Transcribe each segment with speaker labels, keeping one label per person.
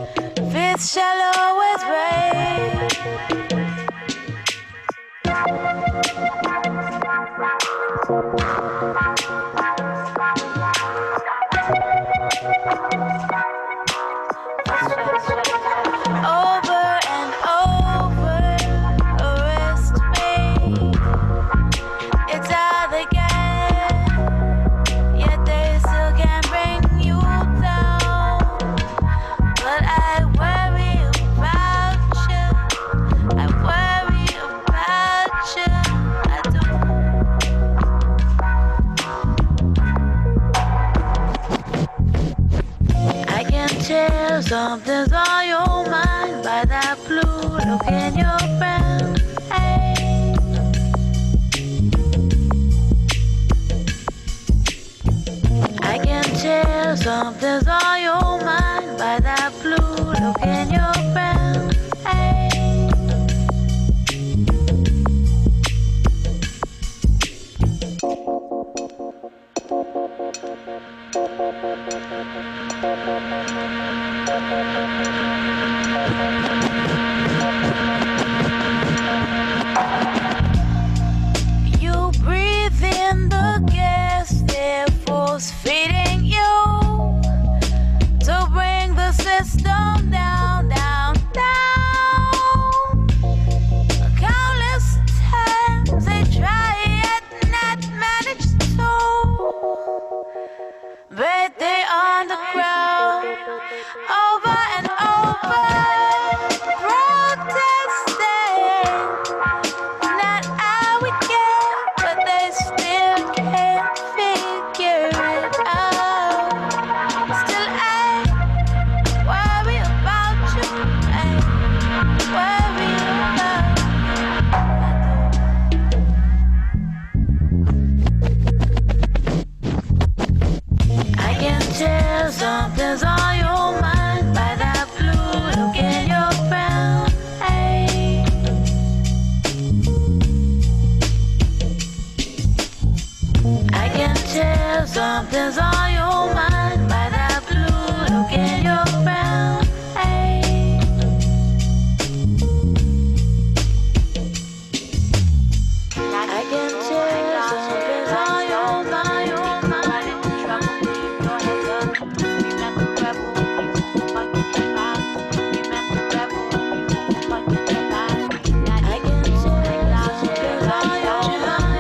Speaker 1: This shall always reign. Over and over, arrest me. It's how they get, yet they still can't bring you down. But I worry about you. I worry about you. I do. I can tell something's on your mind by that blue look in your brown eyes. I can tell something's on your mind by that blue look in your brown eyes. You breathe in the gas, they're force feeding you to bring the system down, down, down. Countless times they try yet not manage to, but they on the ground over and over, protesting. Not how we get, but they still can't figure it out. Still I worry about you. I worry about you. I can tell something's on your mind by that blue look in your brown eyes. I can tell something's on your mind by that blue look in your brown eyes. I can tell something's on your mind, your mind. Remember rebel, you fucking alive. Remember rebel, you fucking alive. I can tell something's on your mind.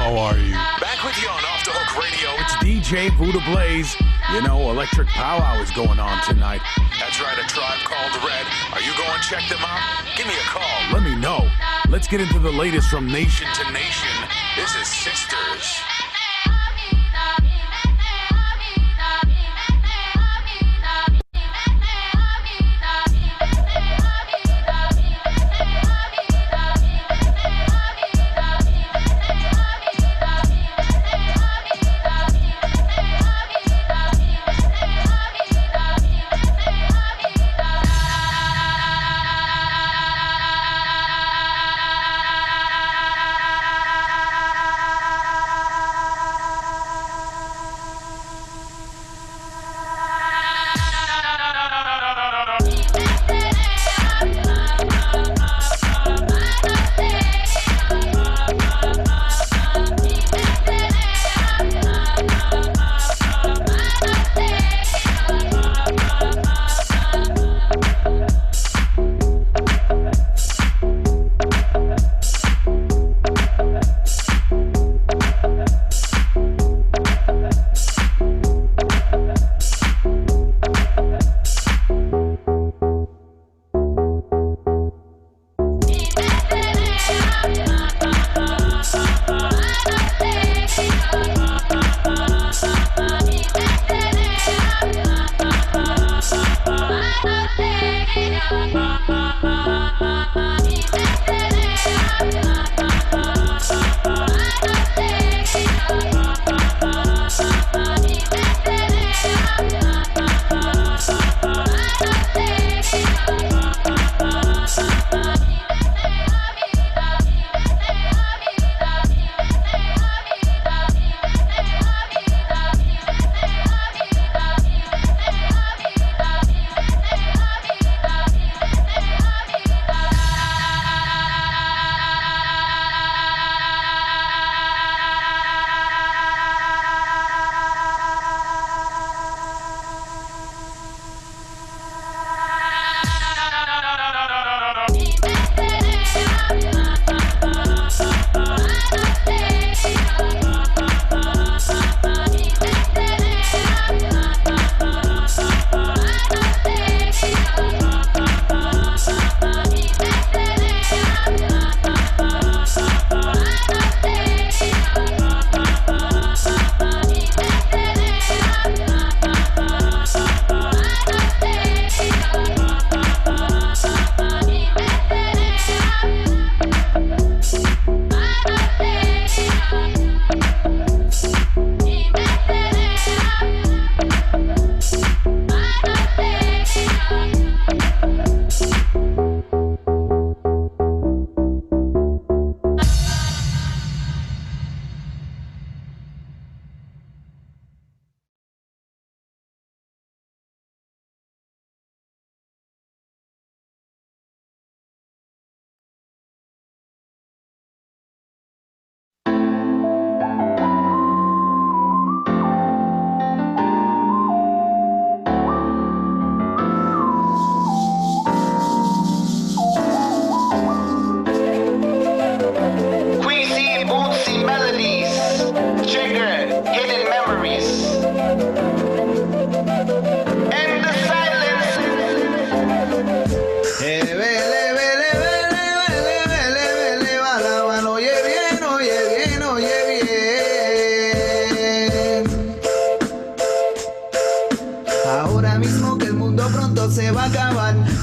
Speaker 2: How are you?
Speaker 3: Back with you on Off the Hook Radio.
Speaker 2: It's DJ Buddha Blaze. You know, Electric Powwow is going on tonight.
Speaker 3: That's right, a Tribe Called Red. Are you going to check them out? Give me a call.
Speaker 2: Let me know. Let's get into the latest from nation to
Speaker 3: To Nation, this is Sisters.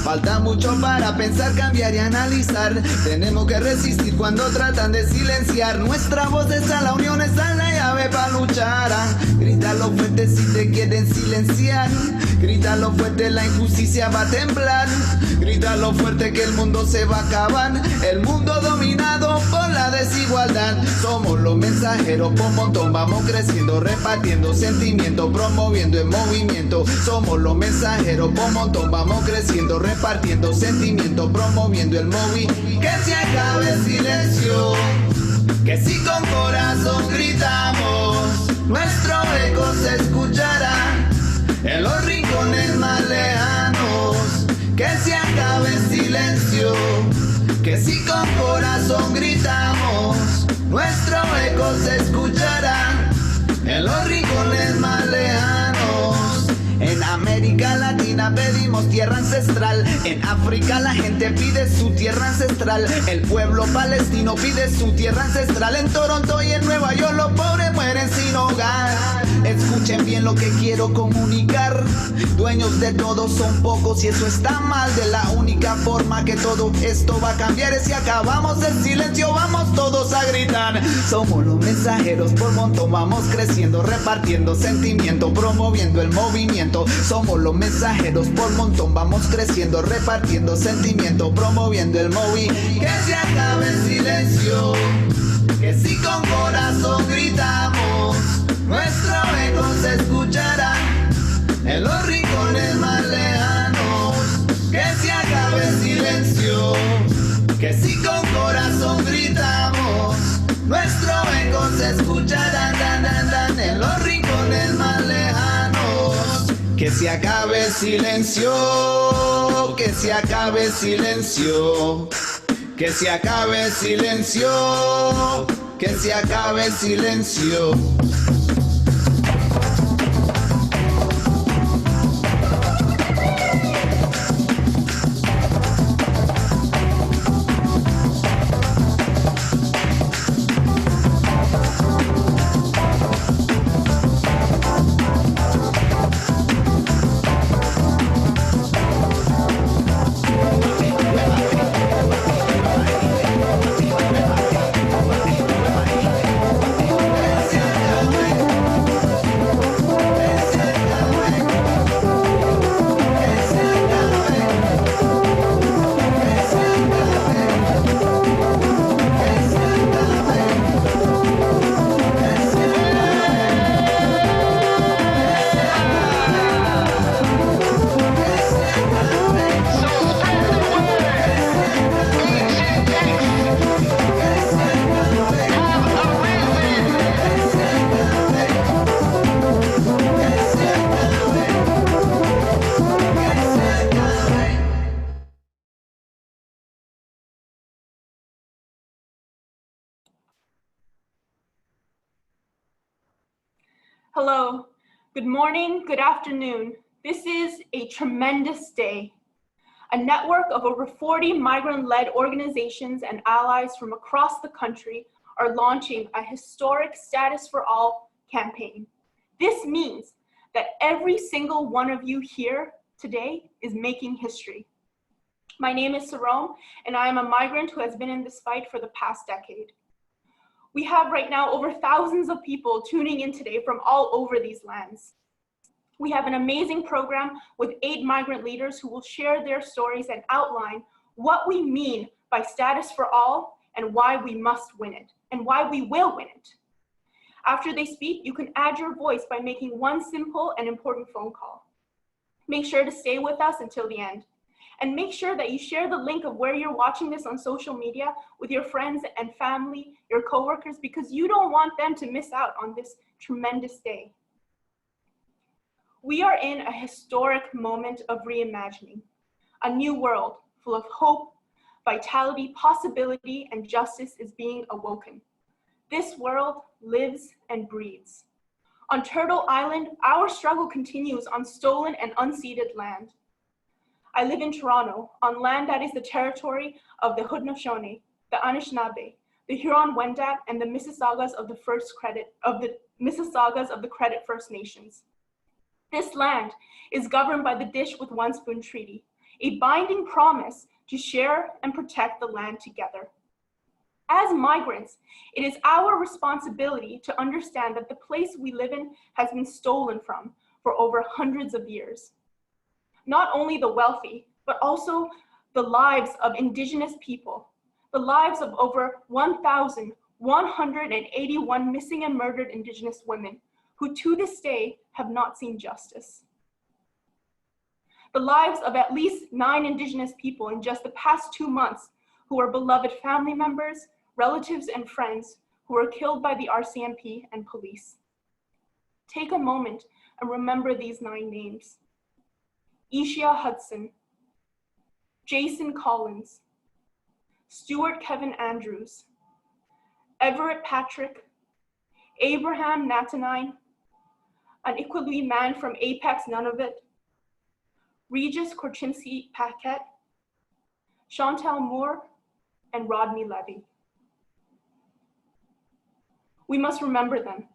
Speaker 4: Falta mucho para pensar, cambiar y analizar. Tenemos que resistir cuando tratan de silenciar. Nuestra voz está, la unión está la llave para luchar. Grítalo fuerte si te quieren silenciar. Grítalo fuerte, la injusticia va a temblar. Grítalo fuerte que el mundo se va a acabar. El mundo dominado por la desigualdad. Somos los mensajeros por montón, vamos creciendo, repartiendo sentimientos, promoviendo el movimiento. Somos los mensajeros por montón, vamos creciendo, repartiendo sentimientos, promoviendo el movimiento. Que se acabe el silencio, que si con corazón gritamos, nuestro eco se escuchará en los rincones más lejanos. Que se acabe el silencio, que si con corazón gritamos, nuestro eco se escuchará en los rincones más lejanos. En América Latina pedimos tierra ancestral. En África la gente pide su tierra ancestral. El pueblo palestino pide su tierra ancestral. En Toronto y en Nueva York los pobres mueren sin hogar. Escuchen bien lo que quiero comunicar. Dueños de todo son pocos y eso está mal. De la única forma que todo esto va a cambiar es si acabamos el silencio, vamos todos a gritar. Somos los mensajeros por montón, vamos creciendo, repartiendo sentimiento, promoviendo el movimiento. Somos los mensajeros por montón, vamos creciendo, repartiendo sentimiento, promoviendo el movimiento. Que se acabe el silencio, que si con corazón gritamos, nuestro eco se escuchará en los rincones más lejanos. Que se acabe el silencio, que si con corazón gritamos, nuestro eco se escuchará en los rincones más lejanos. Que se acabe el silencio, que se acabe el silencio, que se acabe el silencio, que se acabe el silencio.
Speaker 5: Hello, good morning, good afternoon. This is a tremendous day. A network of over 40 migrant-led organizations and allies from across the country are launching a historic Status for All campaign. This means that every single one of you here today is making history. My name is Sarome, and I am a migrant who has been in this fight for the past decade. We have right now over thousands of people tuning in today from all over these lands. We have an amazing program with 8 migrant leaders who will share their stories and outline what we mean by Status for All and why we must win it and why we will win it. After they speak, you can add your voice by making one simple and important phone call. Make sure to stay with us until the end. And make sure that you share the link of where you're watching this on social media with your friends and family, your coworkers, because you don't want them to miss out on this tremendous day. We are in a historic moment of reimagining. A new world full of hope, vitality, possibility, and justice is being awoken. This world lives and breathes. On Turtle Island, our struggle continues on stolen and unceded land. I live in Toronto, on land that is the territory of the Haudenosaunee, the Anishinaabe, the Huron-Wendat, and the Mississaugas of the Credit First Nations. This land is governed by the Dish with One Spoon Treaty, a binding promise to share and protect the land together. As migrants, it is our responsibility to understand that the place we live in has been stolen from for over hundreds of years. Not only the wealthy, but also the lives of Indigenous people, the lives of over 1,181 missing and murdered Indigenous women who to this day have not seen justice. The lives of at least 9 Indigenous people in just the past 2 months who are beloved family members, relatives, and friends who were killed by the RCMP and police. Take a moment and remember these 9 names. Ishia Hudson, Jason Collins, Stuart Kevin Andrews, Everett Patrick, Abraham Natanine, an Iqaluit man from Apex Nunavut, Regis Korchinski Paquette, Chantal Moore, and Rodney Levy. We must remember them,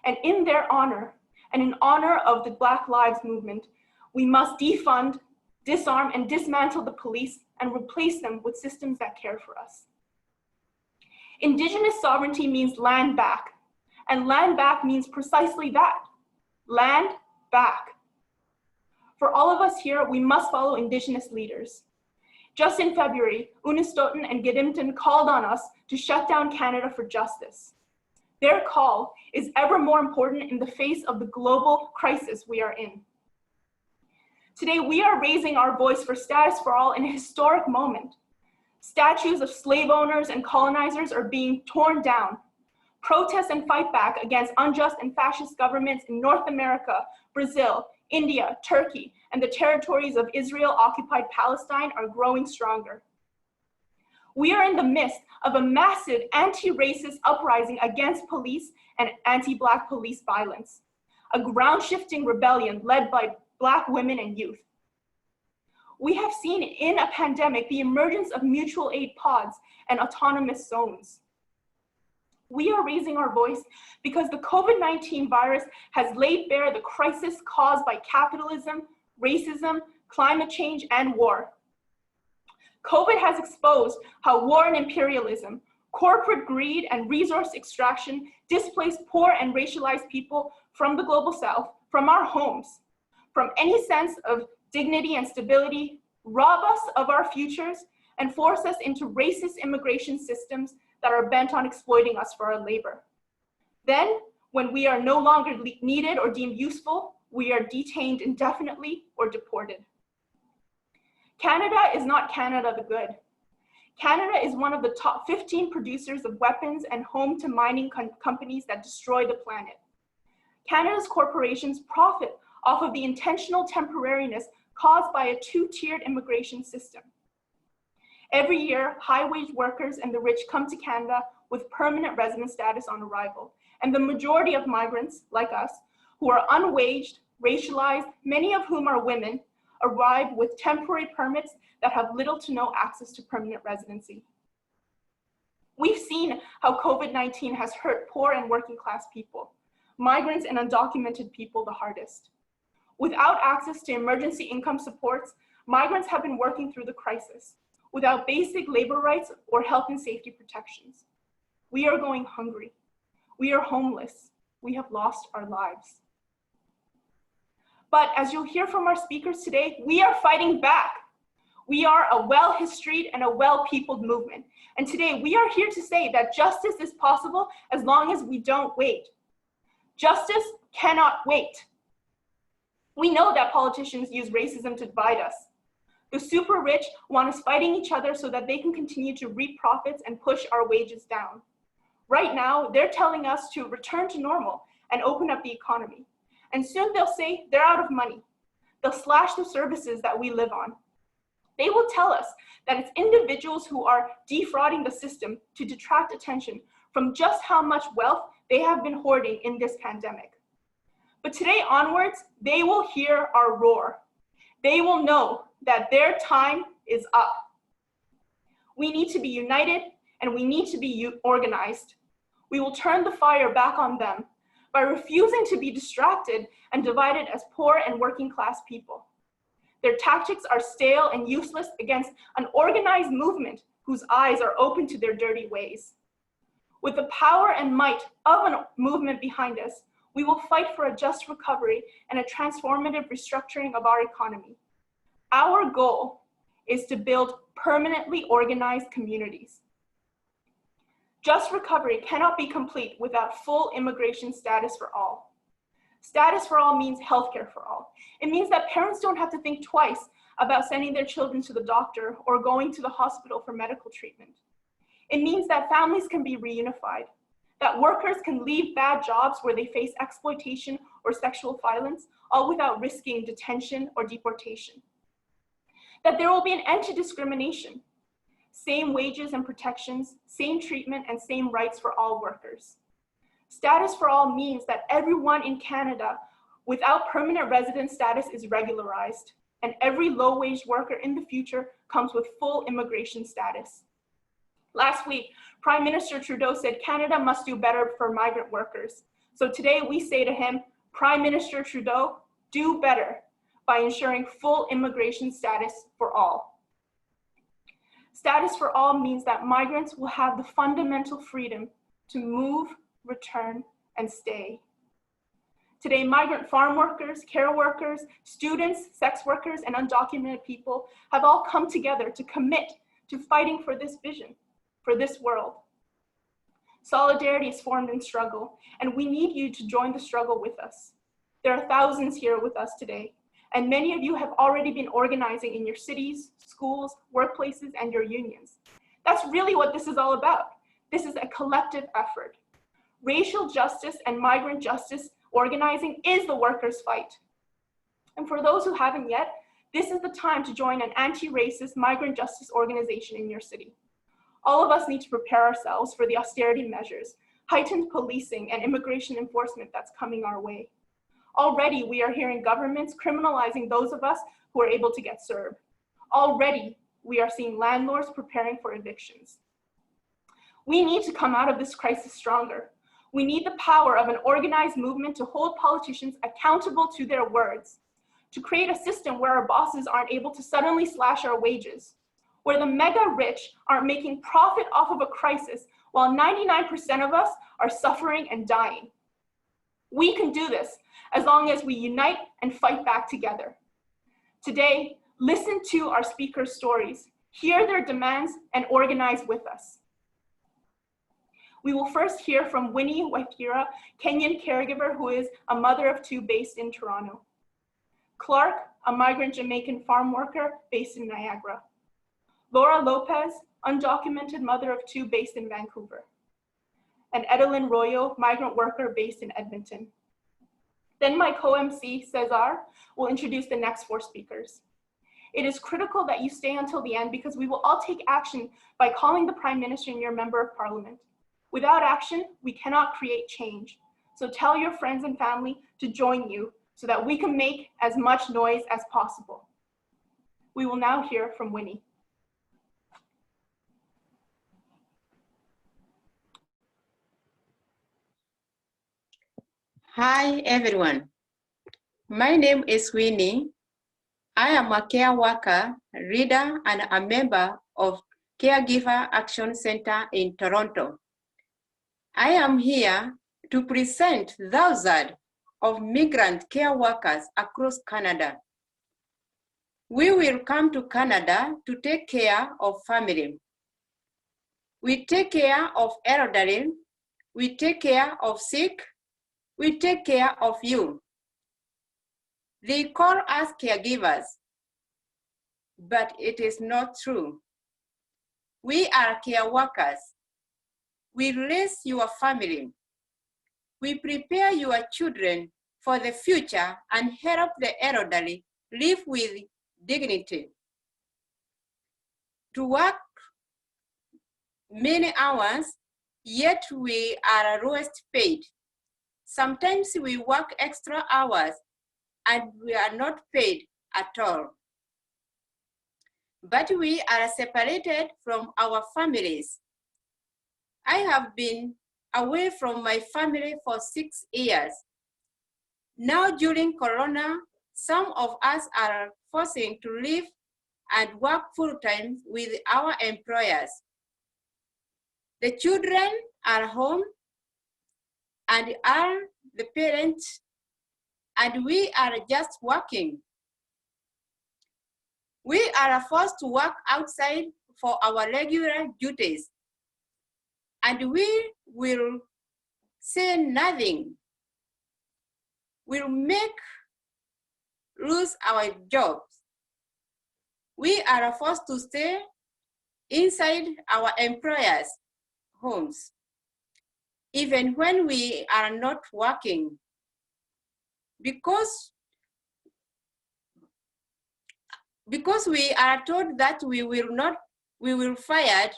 Speaker 5: and in their honor, and in honor of the Black Lives Movement, we must defund, disarm, and dismantle the police and replace them with systems that care for us. Indigenous sovereignty means land back, and land back means precisely that, land back. For all of us here, we must follow Indigenous leaders. Just in February, Unistoten and Gidimt'en called on us to shut down Canada for justice. Their call is ever more important in the face of the global crisis we are in. Today, we are raising our voice for Status for All in a historic moment. Statues of slave owners and colonizers are being torn down. Protests and fight back against unjust and fascist governments in North America, Brazil, India, Turkey, and the territories of Israel-occupied Palestine are growing stronger. We are in the midst of a massive anti-racist uprising against police and anti-Black police violence, a ground-shifting rebellion led by Black women and youth. We have seen in a pandemic the emergence of mutual aid pods and autonomous zones. We are raising our voice because the COVID-19 virus has laid bare the crisis caused by capitalism, racism, climate change, and war. COVID has exposed how war and imperialism, corporate greed, and resource extraction displace poor and racialized people from the global south, from our homes, from any sense of dignity and stability, rob us of our futures, and force us into racist immigration systems that are bent on exploiting us for our labor. Then, when we are no longer needed or deemed useful, we are detained indefinitely or deported. Canada is not Canada the good. Canada is one of the top 15 producers of weapons and home to mining companies that destroy the planet. Canada's corporations profit off of the intentional temporariness caused by a two-tiered immigration system. Every year, high-wage workers and the rich come to Canada with permanent resident status on arrival, and the majority of migrants, like us, who are unwaged, racialized, many of whom are women, arrive with temporary permits that have little to no access to permanent residency. We've seen how COVID-19 has hurt poor and working class people, migrants and undocumented people the hardest. Without access to emergency income supports, migrants have been working through the crisis without basic labor rights or health and safety protections. We are going hungry. We are homeless. We have lost our lives. But as you'll hear from our speakers today, we are fighting back. We are a well-historied and a well-peopled movement. And today we are here to say that justice is possible as long as we don't wait. Justice cannot wait. We know that politicians use racism to divide us. The super rich want us fighting each other so that they can continue to reap profits and push our wages down. Right now, they're telling us to return to normal and open up the economy. And soon they'll say they're out of money. They'll slash the services that we live on. They will tell us that it's individuals who are defrauding the system to detract attention from just how much wealth they have been hoarding in this pandemic. But today onwards, they will hear our roar. They will know that their time is up. We need to be united and we need to be organized. We will turn the fire back on them by refusing to be distracted and divided as poor and working class people. Their tactics are stale and useless against an organized movement whose eyes are open to their dirty ways. With the power and might of a movement behind us, we will fight for a just recovery and a transformative restructuring of our economy. Our goal is to build permanently organized communities. Just recovery cannot be complete without full immigration status for all. Status for all means healthcare for all. It means that parents don't have to think twice about sending their children to the doctor or going to the hospital for medical treatment. It means that families can be reunified, that workers can leave bad jobs where they face exploitation or sexual violence, all without risking detention or deportation. That there will be an end to discrimination, same wages and protections, same treatment and same rights for all workers. Status for all means that everyone in Canada without permanent resident status is regularized, and every low-wage worker in the future comes with full immigration status. Last week, Prime Minister Trudeau said Canada must do better for migrant workers. So today we say to him, Prime Minister Trudeau, do better by ensuring full immigration status for all. Status for all means that migrants will have the fundamental freedom to move, return, and stay. Today, migrant farm workers, care workers, students, sex workers, and undocumented people have all come together to commit to fighting for this vision, for this world. Solidarity is formed in struggle, and we need you to join the struggle with us. There are thousands here with us today, and many of you have already been organizing in your cities, schools, workplaces, and your unions. That's really what this is all about. This is a collective effort. Racial justice and migrant justice organizing is the workers' fight. And for those who haven't yet, this is the time to join an anti-racist migrant justice organization in your city. All of us need to prepare ourselves for the austerity measures, heightened policing, and immigration enforcement that's coming our way. Already, we are hearing governments criminalizing those of us who are able to get served. Already, we are seeing landlords preparing for evictions. We need to come out of this crisis stronger. We need the power of an organized movement to hold politicians accountable to their words, to create a system where our bosses aren't able to suddenly slash our wages, where the mega rich aren't making profit off of a crisis while 99% of us are suffering and dying. We can do this as long as we unite and fight back together. Today, listen to our speakers' stories, hear their demands, and organize with us. We will first hear from Winnie Waithira, Kenyan caregiver who is a mother of two based in Toronto. Clark, a migrant Jamaican farm worker based in Niagara. Laura Lopez, undocumented mother of two based in Vancouver. And Edelyn Royo, migrant worker based in Edmonton. Then my co-MC, Cesar, will introduce the next four speakers. It is critical that you stay until the end because we will all take action by calling the Prime Minister and your Member of Parliament. Without action, we cannot create change. So tell your friends and family to join you so that we can make as much noise as possible. We will now hear from Winnie.
Speaker 6: Hi, everyone. My name is Winnie. I am a care worker, reader, and a member of Caregiver Action Center in Toronto. I am here to present thousands of migrant care workers across Canada. We will come to Canada to take care of family. We take care of elderly. We take care of sick. We take care of you. They call us caregivers, but it is not true. We are care workers. We raise your family. We prepare your children for the future and help the elderly live with dignity. To work many hours, yet we are lowest paid. Sometimes we work extra hours and we are not paid at all. But we are separated from our families. I have been away from my family for 6 years. Now during Corona, some of us are forcing to live and work full-time with our employers. The children are home and are the parents, and we are just working. We are forced to work outside for our regular duties, and we will say nothing. We'll lose our jobs. We are forced to stay inside our employers' homes, even when we are not working, because we are told that we will fired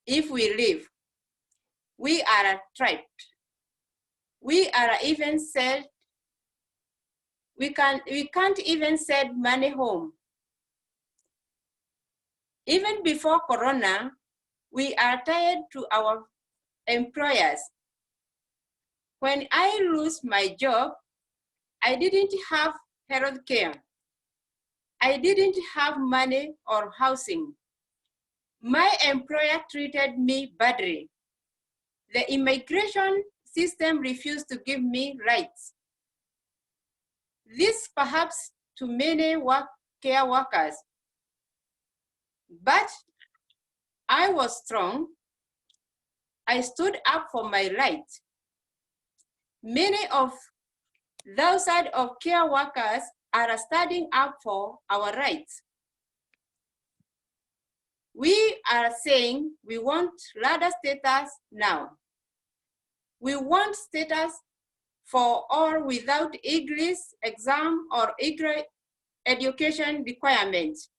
Speaker 6: if we leave. We are trapped. We are even said we can't even send money home. Even before Corona, we are tied to our employers. When I lose my job, I didn't have health care. I didn't have money or housing. My employer treated me badly. The immigration system refused to give me rights. This perhaps to many care workers. But I was strong. I stood up for my rights. Many of thousands of care workers are standing up for our rights. We are saying we want ladder status now. We want status for all without English exam or education requirements.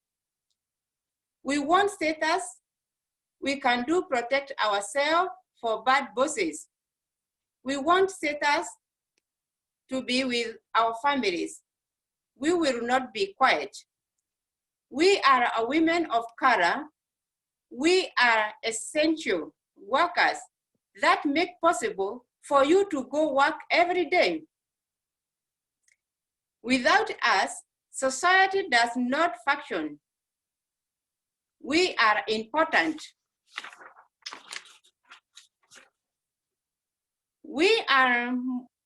Speaker 6: We want status we can do protect ourselves for bad bosses. We want status to be with our families. We will not be quiet. We are a women of color. We are essential workers that make possible for you to go work every day. Without us, society does not function. We are important. We are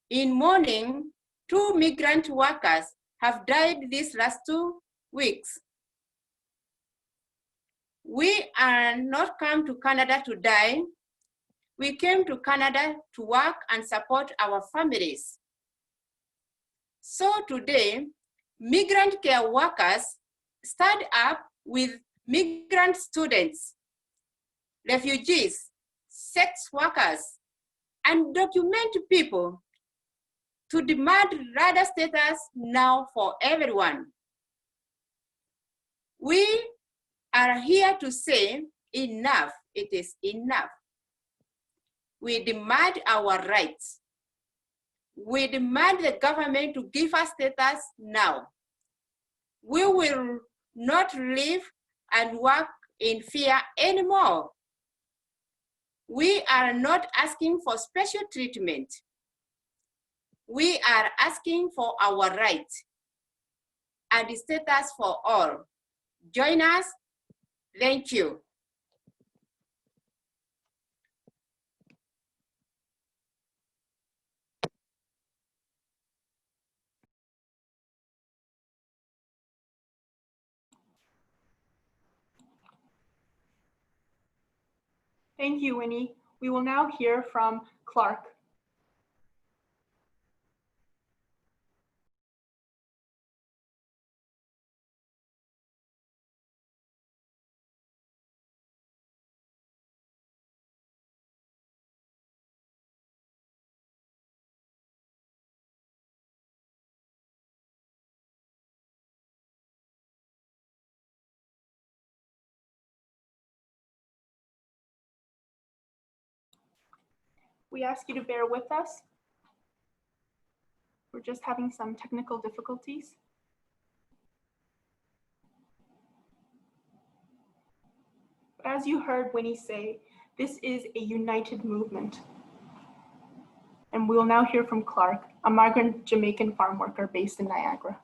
Speaker 6: in mourning. 2 migrant workers have died these last 2 weeks. We are not come to Canada to die. We came to Canada to work and support our families. So today, migrant care workers stand up with migrant students, refugees, sex workers, and documented people to demand ladder status now for everyone. We are here to say enough, it is enough. We demand our rights. We demand the government to give us status now. We will not live and work in fear anymore. We are not asking for special treatment. We are asking for our rights and status for all. Join us. Thank you.
Speaker 5: Thank you, Winnie. We will now hear from Clark. We ask you to bear with us. We're just having some technical difficulties. But as you heard Winnie say, this is a united movement. And we will now hear from Clark, a migrant Jamaican farm worker based in Niagara.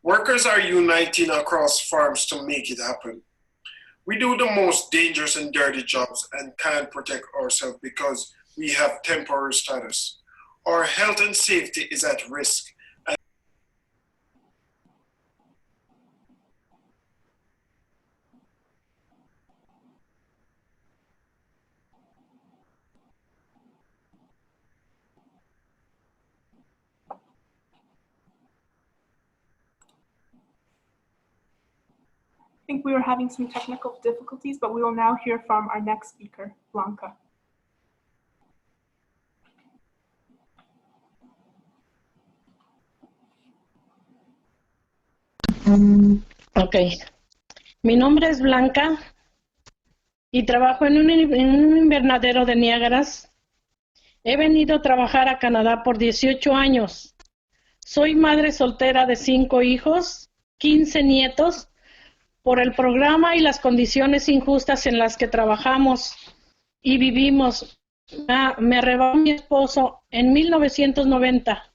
Speaker 7: Workers are uniting across farms to make it happen. We do the most dangerous and dirty jobs and can't protect ourselves because we have temporary status. Our health and safety is at risk.
Speaker 5: I think we were having some technical difficulties, but we will now hear from our next speaker, Blanca.
Speaker 8: Ok, mi nombre es Blanca y trabajo en un invernadero de Niágaras. He venido a trabajar a Canadá por 18 años. Soy madre soltera de 5 hijos, 15 nietos. Por el programa y las condiciones injustas en las que trabajamos y vivimos, me arrebató mi esposo en 1990.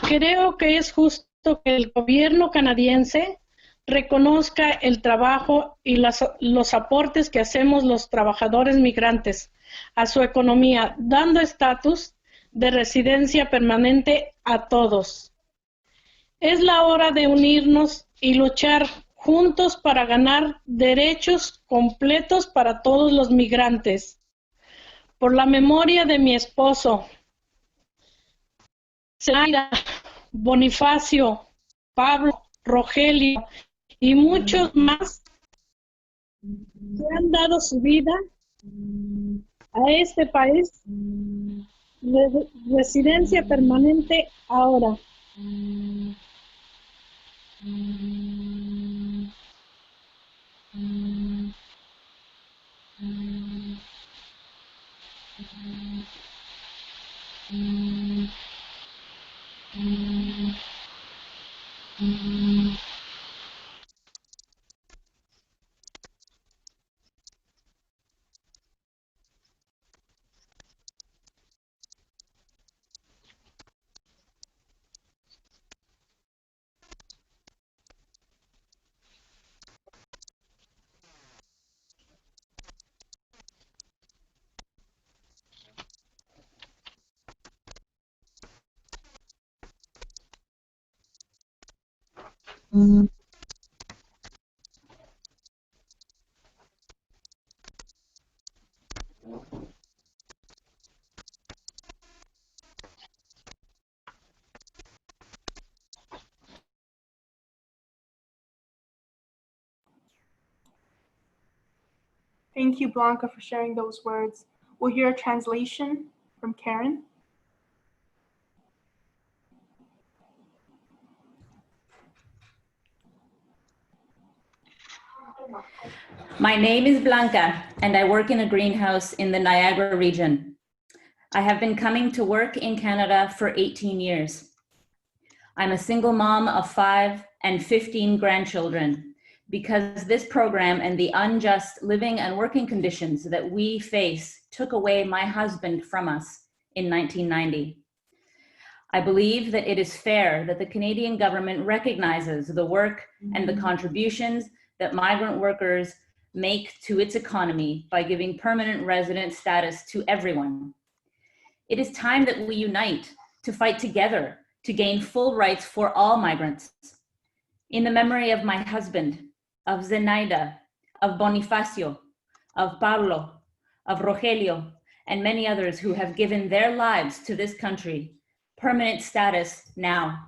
Speaker 8: Creo que es justo que el gobierno canadiense reconozca el trabajo y los aportes que hacemos los trabajadores migrantes a su economía, dando estatus de residencia permanente a todos. Es la hora de unirnos y luchar juntos para ganar derechos completos para todos los migrantes. Por la memoria de mi esposo, Zaira, Bonifacio, Pablo, Rogelio y muchos más que han dado su vida a este país de residencia permanente ahora.
Speaker 5: Thank you, Blanca, for sharing those words. We'll hear a translation from Karen.
Speaker 9: My name is Blanca, and I work in a greenhouse in the Niagara region. I have been coming to work in Canada for 18 years. I'm a single mom of 5 and 15 grandchildren. Because this program and the unjust living and working conditions that we face took away my husband from us in 1990. I believe that it is fair that the Canadian government recognizes the work and the contributions that migrant workers make to its economy by giving permanent resident status to everyone. It is time that we unite to fight together to gain full rights for all migrants. In the memory of my husband, of Zenaida, of Bonifacio, of Pablo, of Rogelio, and many others who have given their lives to this country, permanent status now.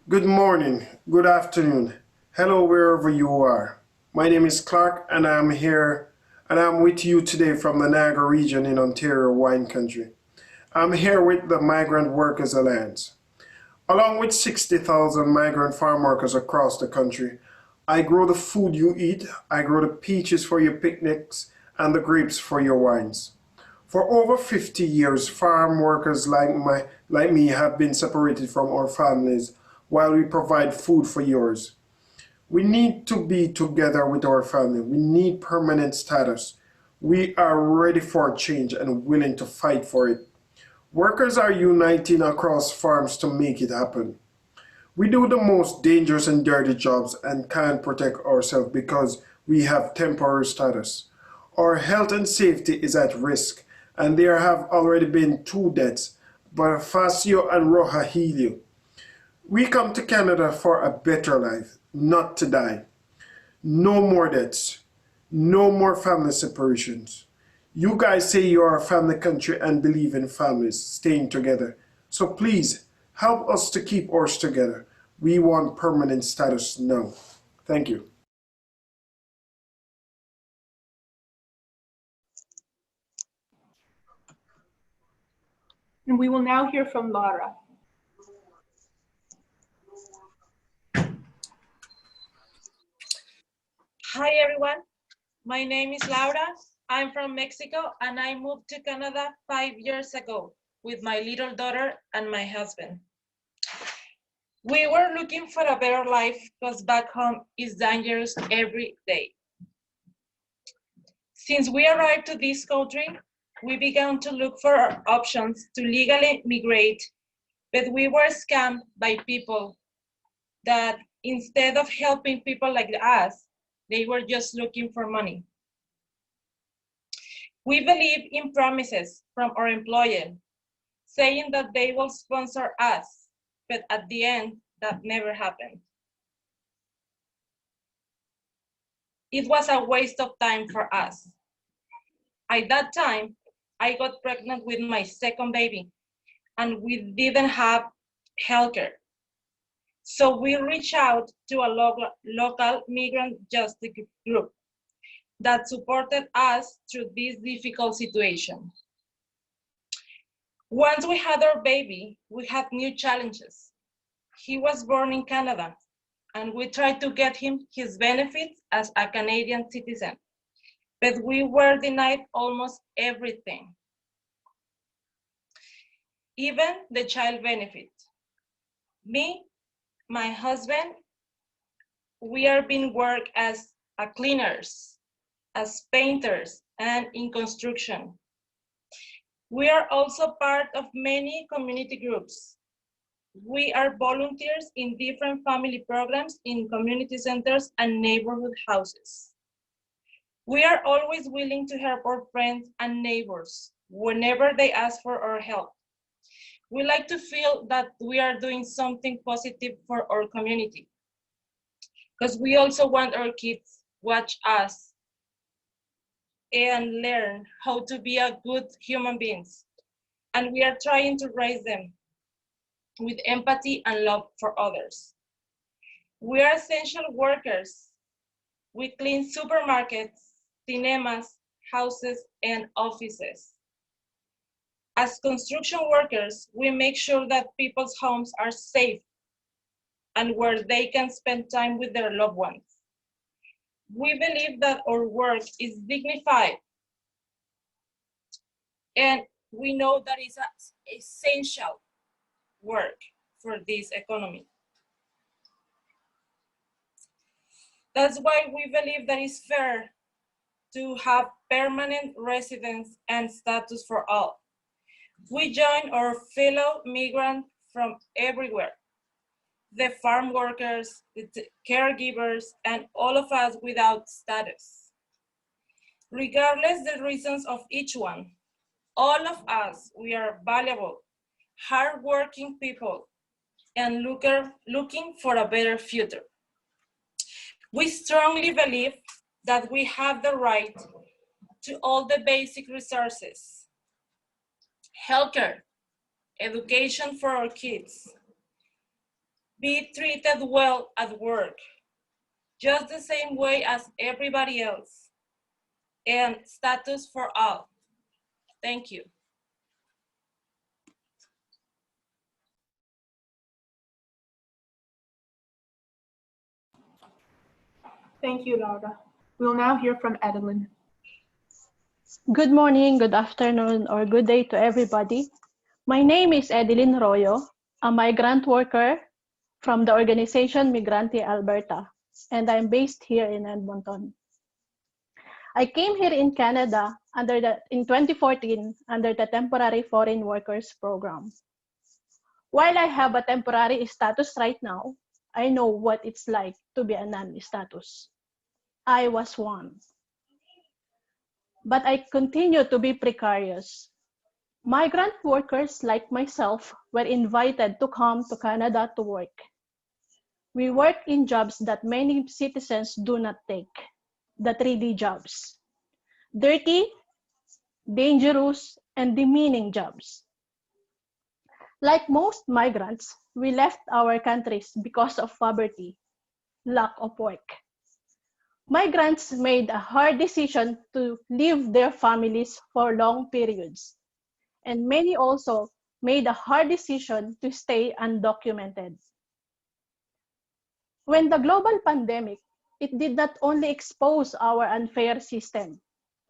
Speaker 7: Good morning, good afternoon, hello wherever you are. My name is Clark and I'm with you today from the Niagara region in Ontario wine country. I'm here with the Migrant Workers Alliance. Along with 60,000 migrant farm workers across the country, I grow the food you eat, I grow the peaches for your picnics and the grapes for your wines. For over 50 years, farm workers like me have been separated from our families while we provide food for yours. We need to be together with our family. We need permanent status. We are ready for change and willing to fight for it. Workers are uniting across farms to make it happen. We do the most dangerous and dirty jobs and can't protect ourselves because we have temporary status. Our health and safety is at risk, and there have already been 2 deaths, Bonifacio and Rogelio. We come to Canada for a better life, not to die. No more deaths. No more family separations. You guys say you are a family country and believe in families staying together. So please, help us to keep ours together. We want permanent status now. Thank you.
Speaker 5: And we will now hear from Laura.
Speaker 10: Hi everyone, my name is Laura. I'm from Mexico and I moved to Canada 5 years ago with my little daughter and my husband. We were looking for a better life because back home is dangerous every day. Since we arrived to this country, we began to look for options to legally migrate, but we were scammed by people that instead of helping people like us, they were just looking for money. We believe in promises from our employer, saying that they will sponsor us, but at the end, that never happened. It was a waste of time for us. At that time, I got pregnant with my second baby, and we didn't have healthcare. So we reached out to a local migrant justice group that supported us through this difficult situation. Once we had our baby, we had new challenges. He was born in Canada, and we tried to get him his benefits as a Canadian citizen, but we were denied almost everything, even the child benefit. Me, my husband, we are being worked as cleaners, as painters, and in construction. We are also part of many community groups. We are volunteers in different family programs in community centers and neighborhood houses. We are always willing to help our friends and neighbors whenever they ask for our help. We like to feel that we are doing something positive for our community, because we also want our kids watch us and learn how to be a good human beings. And we are trying to raise them with empathy and love for others. We are essential workers. We clean supermarkets, cinemas, houses, and offices. As construction workers, we make sure that people's homes are safe and where they can spend time with their loved ones. We believe that our work is dignified, and we know that it's essential work for this economy. That's why we believe that it's fair to have permanent residence and status for all. We join our fellow migrants from everywhere, the farm workers, the caregivers, and all of us without status. Regardless the reasons of each one, all of us, we are valuable, hardworking people, and looking for a better future. We strongly believe that we have the right to all the basic resources: healthcare, education for our kids, be treated well at work, just the same way as everybody else, and status for all. Thank you.
Speaker 5: Thank you, Laura. We will now hear from Adeline.
Speaker 11: Good morning, good afternoon, or good day to everybody. My name is Edeline Royo, a migrant worker from the organization Migrante Alberta, and I'm based here in Edmonton. I came here in Canada in 2014 under the Temporary Foreign Workers Program. While I have a temporary status right now, I know what it's like to be a non-status. I was one. But I continue to be precarious. Migrant workers like myself were invited to come to Canada to work. We work in jobs that many citizens do not take, the 3D jobs: dirty, dangerous, and demeaning jobs. Like most migrants, we left our countries because of poverty, lack of work. Migrants made a hard decision to leave their families for long periods, and many also made a hard decision to stay undocumented. When the global pandemic, it did not only expose our unfair system,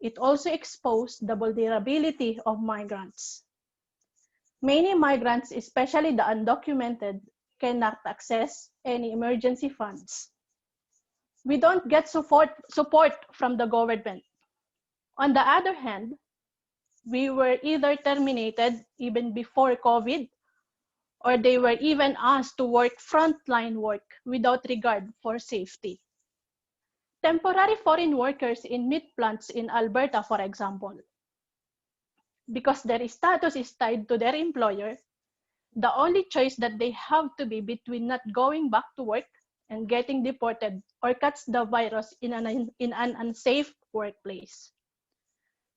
Speaker 11: it also exposed the vulnerability of migrants. Many migrants, especially the undocumented, cannot access any emergency funds. We don't get support from the government. On the other hand, we were either terminated even before COVID, or they were even asked to work frontline work without regard for safety. Temporary foreign workers in meat plants in Alberta, for example, because their status is tied to their employer, the only choice that they have to be between not going back to work and getting deported or catch the virus in an unsafe workplace.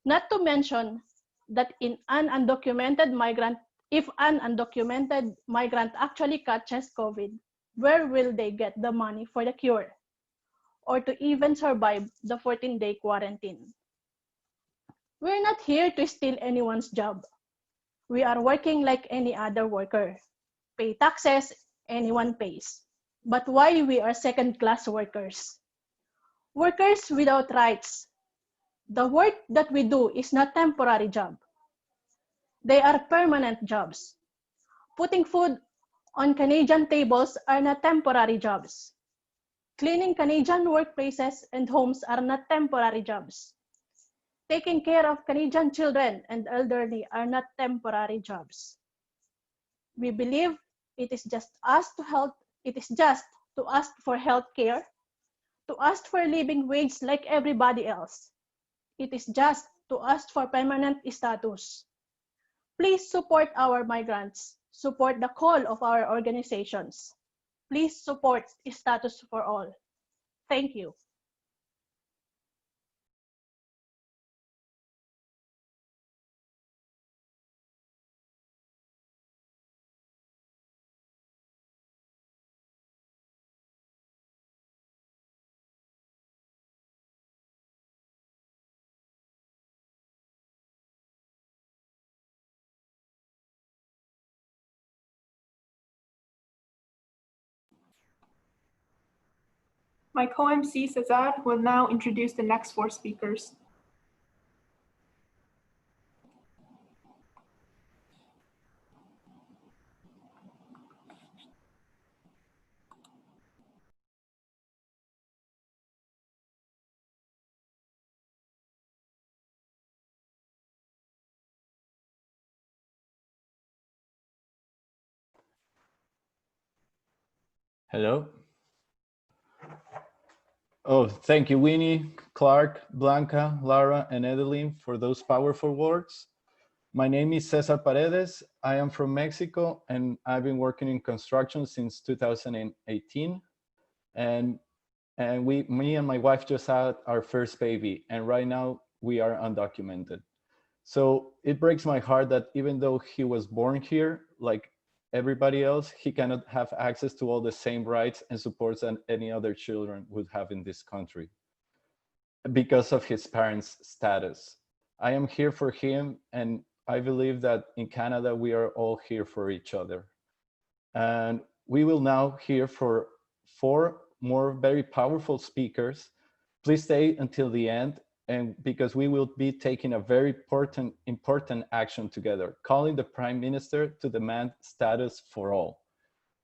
Speaker 11: Not to mention that if an undocumented migrant actually catches COVID, where will they get the money for the cure or to even survive the 14-day quarantine? We're not here to steal anyone's job. We are working like any other worker. Pay taxes, anyone pays. But why we are second-class workers? Workers without rights. The work that we do is not temporary job. They are permanent jobs. Putting food on Canadian tables are not temporary jobs. Cleaning Canadian workplaces and homes are not temporary jobs. Taking care of Canadian children and elderly are not temporary jobs. We believe It is just us to help. It is just to ask for health care, to ask for a living wage like everybody else. It is just to ask for permanent status. Please support our migrants. Support the call of our organizations. Please support Status for All. Thank you.
Speaker 5: My co-MC Cesar will now introduce the next 4 speakers.
Speaker 12: Hello. Oh, thank you, Winnie, Clark, Blanca, Lara, and Edeline for those powerful words. My name is Cesar Paredes. I am from Mexico, and I've been working in construction since 2018. And me and my wife just had our first baby, and right now we are undocumented. So it breaks my heart that even though he was born here, like everybody else, he cannot have access to all the same rights and supports that any other children would have in this country because of his parents' status. I am here for him, and I believe that in Canada, we are all here for each other. And we will now hear for 4 more very powerful speakers. Please stay until the end, and because we will be taking a very important action together, calling the Prime Minister to demand status for all.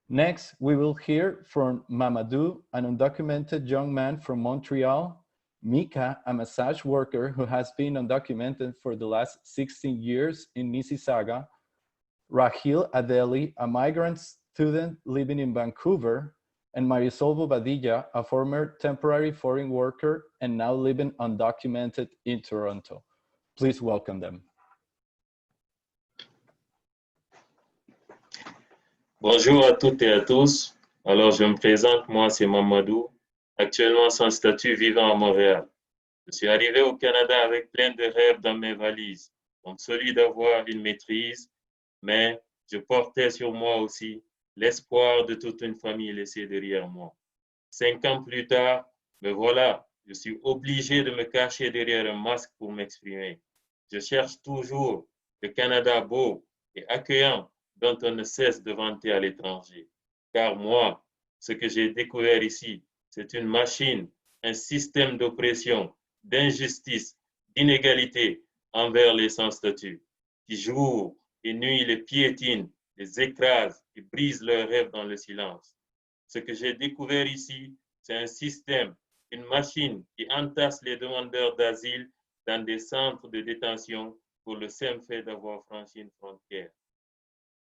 Speaker 12: Next, we will hear from Mamadou, an undocumented young man from Montreal, Mika, a massage worker who has been undocumented for the last 16 years in Mississauga, Rahil Adeli, a migrant student living in Vancouver, and Marisol Bobadilla, a former temporary foreign worker and now living undocumented in Toronto. Please welcome them.
Speaker 13: Bonjour à toutes et à tous. Alors, je me présente, moi c'est Mamadou, actuellement sans statut vivant à Montréal. Je suis arrivé au Canada avec plein de rêves dans mes valises, comme celui d'avoir une maîtrise, mais je portais sur moi aussi l'espoir de toute une famille laissée derrière moi. 5 ans plus tard, me voilà, je suis obligé de me cacher derrière un masque pour m'exprimer. Je cherche toujours le Canada beau et accueillant dont on ne cesse de vanter à l'étranger. Car moi, ce que j'ai découvert ici, c'est une machine, un système d'oppression, d'injustice, d'inégalité envers les sans-statut, qui jour et nuit les piétine, les écrase et brise leurs rêves dans le silence. Ce que j'ai découvert ici, c'est un système, une machine qui entasse les demandeurs d'asile dans des centres de détention pour le simple fait d'avoir franchi une frontière.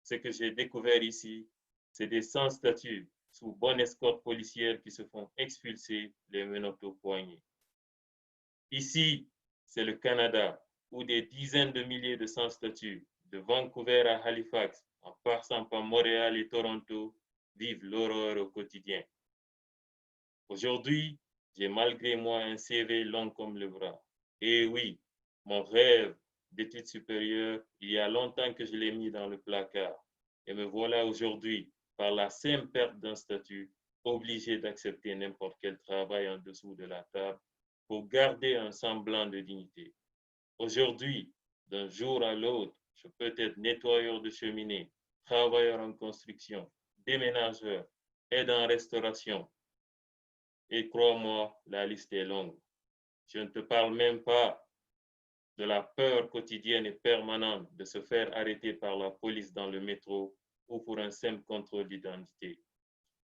Speaker 13: Ce que j'ai découvert ici, c'est des sans-statut sous bonne escorte policière qui se font expulser les menottes aux poignets. Ici, c'est le Canada, où des dizaines de milliers de sans-statut, de Vancouver à Halifax, en passant par Montréal et Toronto, vivent l'horreur au quotidien. Aujourd'hui, j'ai malgré moi un CV long comme le bras. Et oui, mon rêve d'études supérieures, il y a longtemps que je l'ai mis dans le placard. Et me voilà aujourd'hui, par la simple perte d'un statut, obligé d'accepter n'importe quel travail en dessous de la table pour garder un semblant de dignité. Aujourd'hui, d'un jour à l'autre, je peux être nettoyeur de cheminée, travailleur en construction, déménageur, aide en restauration. Et crois-moi, la liste est longue. Je ne te parle même pas de la peur quotidienne et permanente de se faire arrêter par la police dans le métro ou pour un simple contrôle d'identité.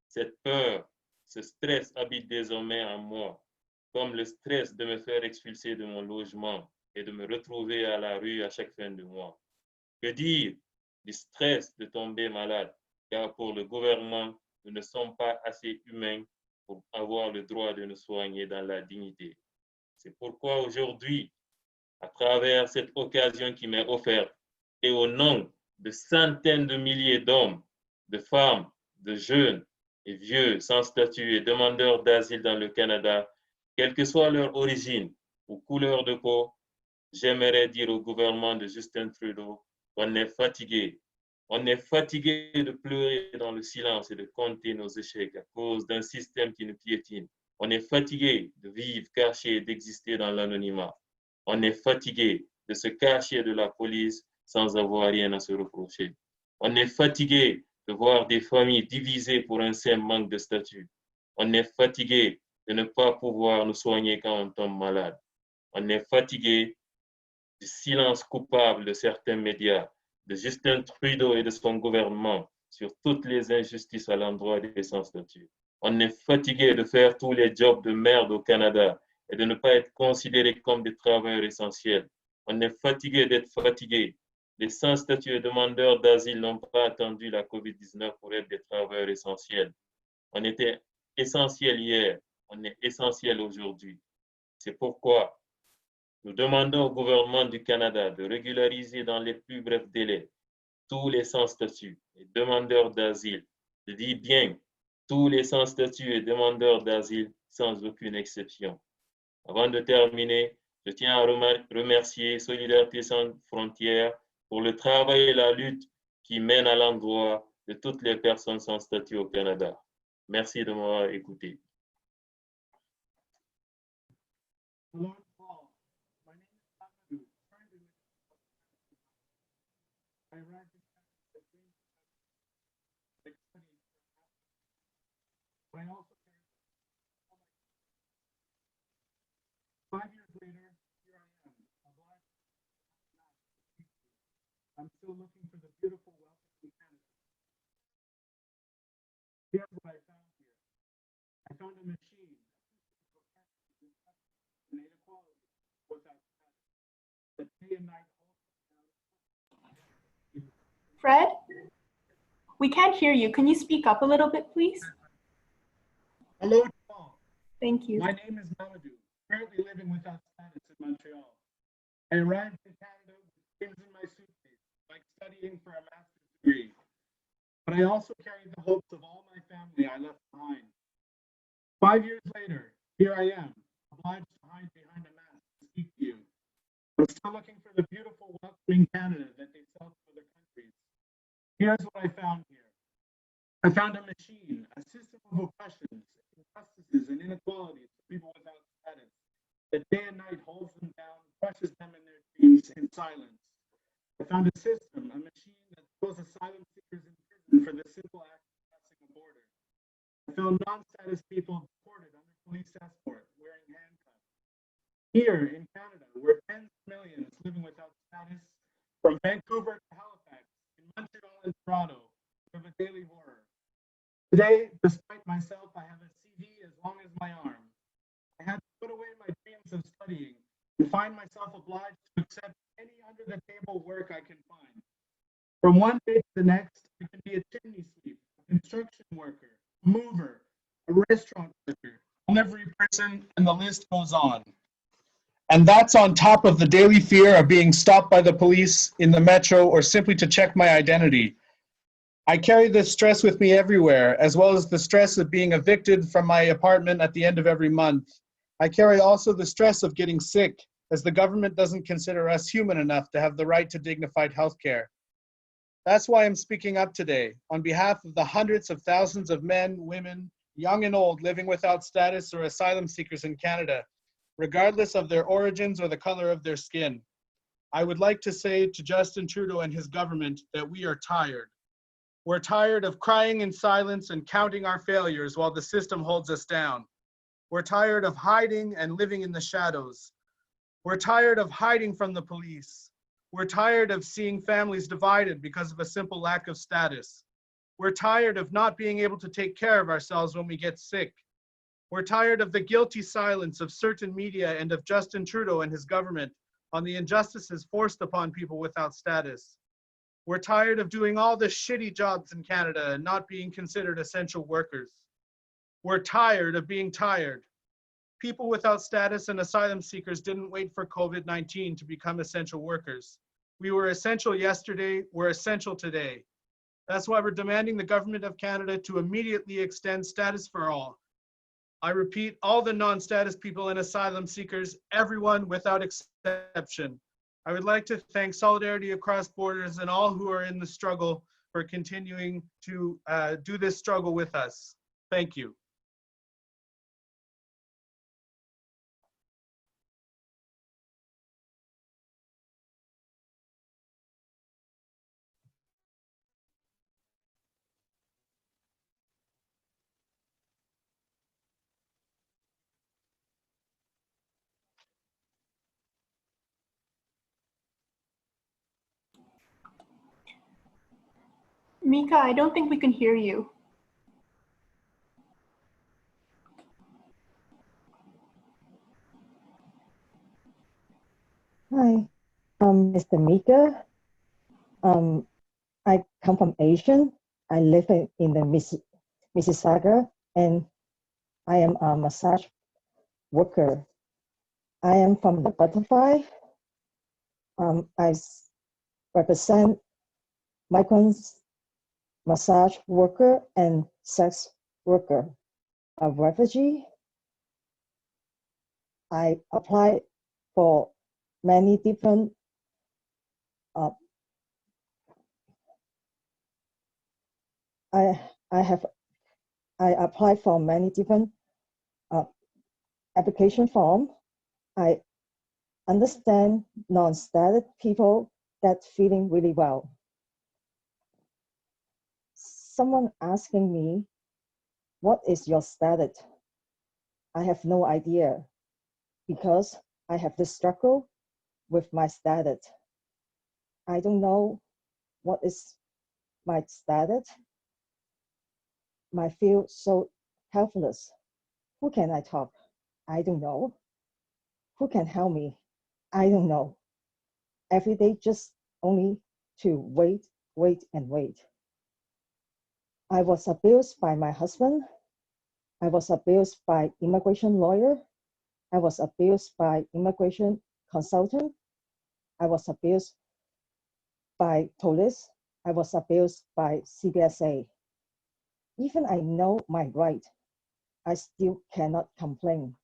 Speaker 13: Cette peur, ce stress habite désormais en moi, comme le stress de me faire expulser de mon logement et de me retrouver à la rue à chaque fin de mois. Que dire du stress de tomber malade, car pour le gouvernement, nous ne sommes pas assez humains pour avoir le droit de nous soigner dans la dignité. C'est pourquoi aujourd'hui, à travers cette occasion qui m'est offerte, et au nom de centaines de milliers d'hommes, de femmes, de jeunes et vieux sans statut et demandeurs d'asile dans le Canada, quelle que soit leur origine ou couleur de peau, j'aimerais dire au gouvernement de Justin Trudeau qu'on est fatigué. On est fatigué de pleurer dans le silence et de compter nos échecs à cause d'un système qui nous piétine. On est fatigué de vivre caché et d'exister dans l'anonymat. On est fatigué de se cacher de la police sans avoir rien à se reprocher. On est fatigué de voir des familles divisées pour un simple manque de statut. On est fatigué de ne pas pouvoir nous soigner quand on tombe malade. On est fatigué du silence coupable de certains médias, de Justin Trudeau et de son gouvernement sur toutes les injustices à l'endroit des sans-statut. On est fatigué de faire tous les jobs de merde au Canada et de ne pas être considérés comme des travailleurs essentiels. On est fatigué d'être fatigué. Les sans-statut et demandeurs d'asile n'ont pas attendu la COVID-19 pour être des travailleurs essentiels. On était essentiel hier, on est essentiel aujourd'hui. C'est pourquoi nous demandons au gouvernement du Canada de régulariser dans les plus brefs délais tous les sans-statut et demandeurs d'asile. Je dis bien tous les sans-statut et demandeurs d'asile sans aucune exception. Avant de terminer, je tiens à remercier Solidarité sans frontières pour le travail et la lutte qui mènent à l'endroit de toutes les personnes sans statut au Canada. Merci de m'avoir écouté.
Speaker 14: I'm still looking for the beautiful welcome in Canada. Here's what I found here. I found a machine. An inequality without the day and night.
Speaker 5: Fred, we can't hear you. Can you speak up a little bit, please?
Speaker 14: Hello to all.
Speaker 5: Thank you.
Speaker 14: My name is Mamadou, currently living without status in Montreal. I arrived in Canada with things in my suitcase, like studying for a master's degree. But I also carried the hopes of all my family I left behind. 5 years later, here I am, obliged to hide behind a mask to speak to you. I'm still looking for the beautiful, welcoming Canada that they sell to other countries. Here's what I found here. I found a machine, a system of oppressions, injustices, and inequalities for people without status that day and night holds them down, crushes them in their dreams in silence. I found a system, a machine that throws asylum seekers in prison for the simple act of crossing a border. I found non-status people deported under police escort, wearing handcuffs. Here in Canada, where tens of millions living without status, from Vancouver to Halifax, in Montreal and Toronto, we have a daily horror. Today, despite myself, I have a CV as long as my arm. I had to put away my dreams of studying and find myself obliged to accept any under-the-table work I can find. From one day to the next, I can be a chimney sweep, a construction worker, a mover, a restaurant worker, delivery person, and the list goes on. And that's on top of the daily fear of being stopped by the police in the metro or simply to check my identity. I carry this stress with me everywhere, as well as the stress of being evicted from my apartment at the end of every month. I carry also the stress of getting sick, as the government doesn't consider us human enough to have the right to dignified health care. That's why I'm speaking up today, on behalf of the hundreds of thousands of men, women, young and old, living without status or asylum seekers in Canada, regardless of their origins or the color of their skin. I would like to say to Justin Trudeau and his government that we are tired. We're tired of crying in silence and counting our failures while the system holds us down. We're tired of hiding and living in the shadows. We're tired of hiding from the police. We're tired of seeing families divided because of a simple lack of status. We're tired of not being able to take care of ourselves when we get sick. We're tired of the guilty silence of certain media and of Justin Trudeau and his government on the injustices forced upon people without status. We're tired of doing all the shitty jobs in Canada and not being considered essential workers. We're tired of being tired. People without status and asylum seekers didn't wait for COVID-19 to become essential workers. We were essential yesterday, we're essential today. That's why we're demanding the Government of Canada to immediately extend status for all. I repeat, all the non-status people and asylum seekers, everyone without exception. I would like to thank Solidarity Across Borders and all who are in the struggle for continuing to do this struggle with us. Thank you.
Speaker 5: Mika, I don't think we can hear you.
Speaker 15: Hi, Mr. Mika. I come from Asia. I live in the Mississauga, and I am a massage worker. I am from the Butterfly. I represent migrants, massage worker, and sex worker. A refugee. I applied for many different I applied for many different application form. I understand non-status people that feeling really well. Someone asking me, what is your status? I have no idea because I have this struggle with my status. I don't know what is my status. I feel so helpless. Who can I talk? I don't know. Who can help me? I don't know. Every day just only to wait, and wait. I was abused by my husband. I was abused by immigration lawyer. I was abused by immigration consultant. I was abused by police. I was abused by CBSA. Even I know my right, I still cannot complain.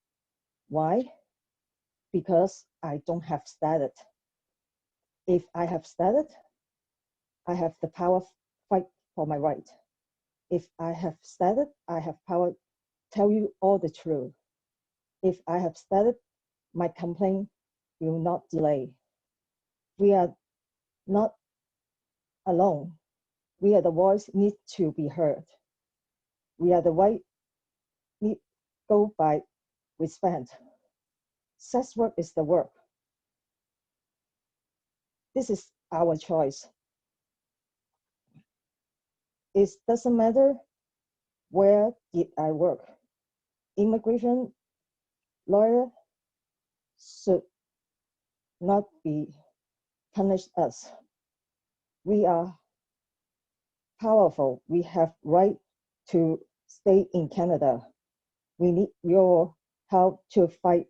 Speaker 15: Why? Because I don't have status. If I have status, I have the power to fight for my right. If I have status, I have power to tell you all the truth. If I have status, my complaint will not delay. We are not alone. We are the voice need to be heard. We are the way need go by respect. Sex work is the work. This is our choice. It doesn't matter where did I work. Immigration lawyer should not be punished us. We are powerful. We have right to stay in Canada. We need your help to fight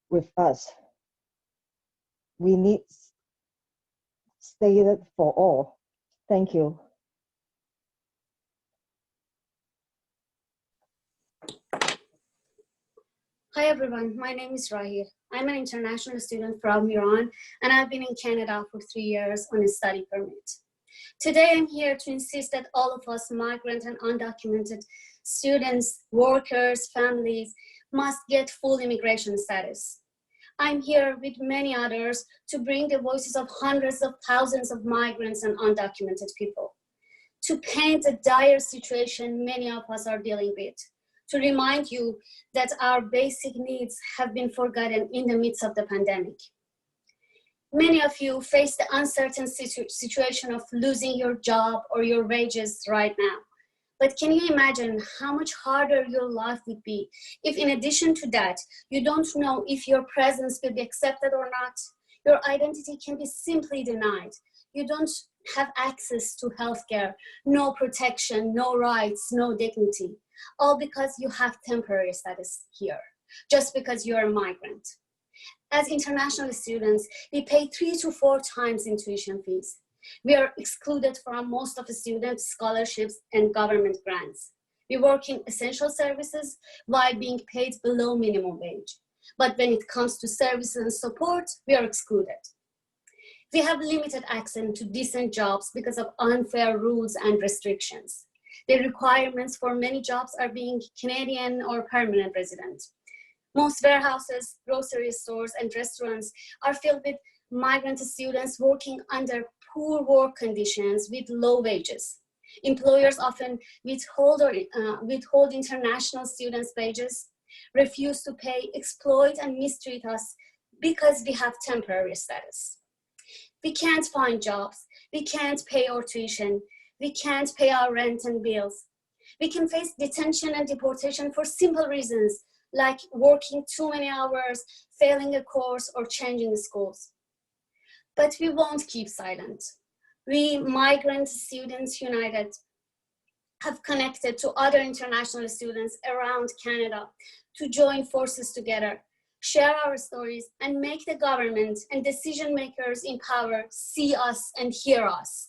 Speaker 15: with us. We need status for all. Thank you.
Speaker 16: Hi everyone, my name is Rahir. I'm an international student from Iran and I've been in Canada for 3 years on a study permit. Today I'm here to insist that all of us migrant and undocumented students, workers, families must get full immigration status. I'm here with many others to bring the voices of hundreds of thousands of migrants and undocumented people, to paint a dire situation many of us are dealing with, to remind you that our basic needs have been forgotten in the midst of the pandemic. Many of you face the uncertain situation of losing your job or your wages right now. But can you imagine how much harder your life would be if in addition to that, you don't know if your presence will be accepted or not? Your identity can be simply denied. You don't have access to healthcare, no protection, no rights, no dignity, all because you have temporary status here, just because you're a migrant. As international students, we pay 3 to 4 times in tuition fees. We are excluded from most of the student scholarships and government grants. We work in essential services while being paid below minimum wage. But when it comes to services and support, we are excluded. We have limited access to decent jobs because of unfair rules and restrictions. The requirements for many jobs are being Canadian or permanent resident. Most warehouses, grocery stores, and restaurants are filled with migrant students working under poor work conditions with low wages. Employers often withhold international students' wages, refuse to pay, exploit, and mistreat us because we have temporary status. We can't find jobs, we can't pay our tuition, we can't pay our rent and bills. We can face detention and deportation for simple reasons, like working too many hours, failing a course, or changing schools. But we won't keep silent. We, Migrant Students United, have connected to other international students around Canada to join forces together, share our stories, and make the government and decision makers in power see us and hear us.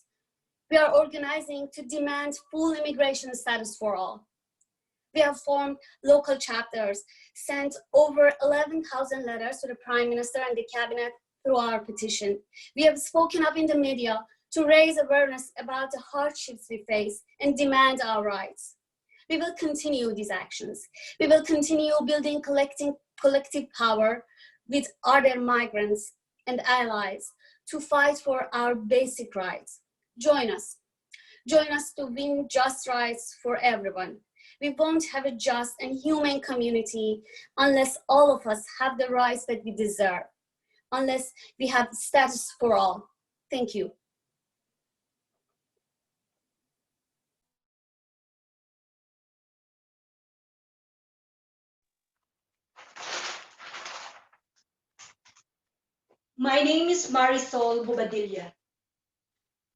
Speaker 16: We are organizing to demand full immigration status for all. We have formed local chapters, sent over 11,000 letters to the Prime Minister and the Cabinet through our petition. We have spoken up in the media to raise awareness about the hardships we face and demand our rights. We will continue these actions. We will continue building collective power with other migrants and allies to fight for our basic rights. Join us. Join us to win just rights for everyone. We won't have a just and human community unless all of us have the rights that we deserve, unless we have status for all. Thank you.
Speaker 17: My name is Marisol Bobadilla.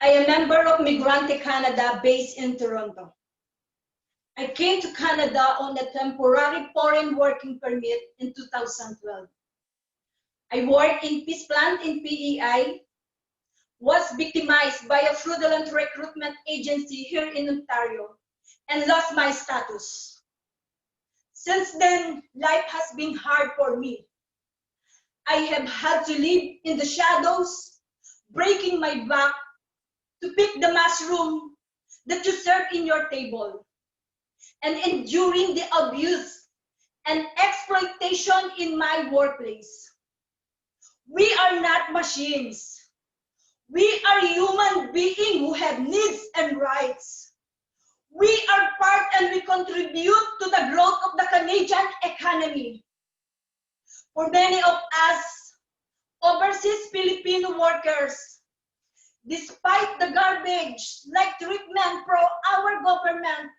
Speaker 17: I am a member of Migrante Canada based in Toronto. I came to Canada on a temporary foreign working permit in 2012. I worked in Peace Plant in PEI, was victimized by a fraudulent recruitment agency here in Ontario, and lost my status. Since then, life has been hard for me. I have had to live in the shadows, breaking my back to pick the mushroom that you serve in your table, and enduring the abuse and exploitation in my workplace. We are not machines. We are human beings who have needs and rights. We are part and we contribute to the growth of the Canadian economy. For many of us, overseas Filipino workers, despite the garbage-like treatment from our government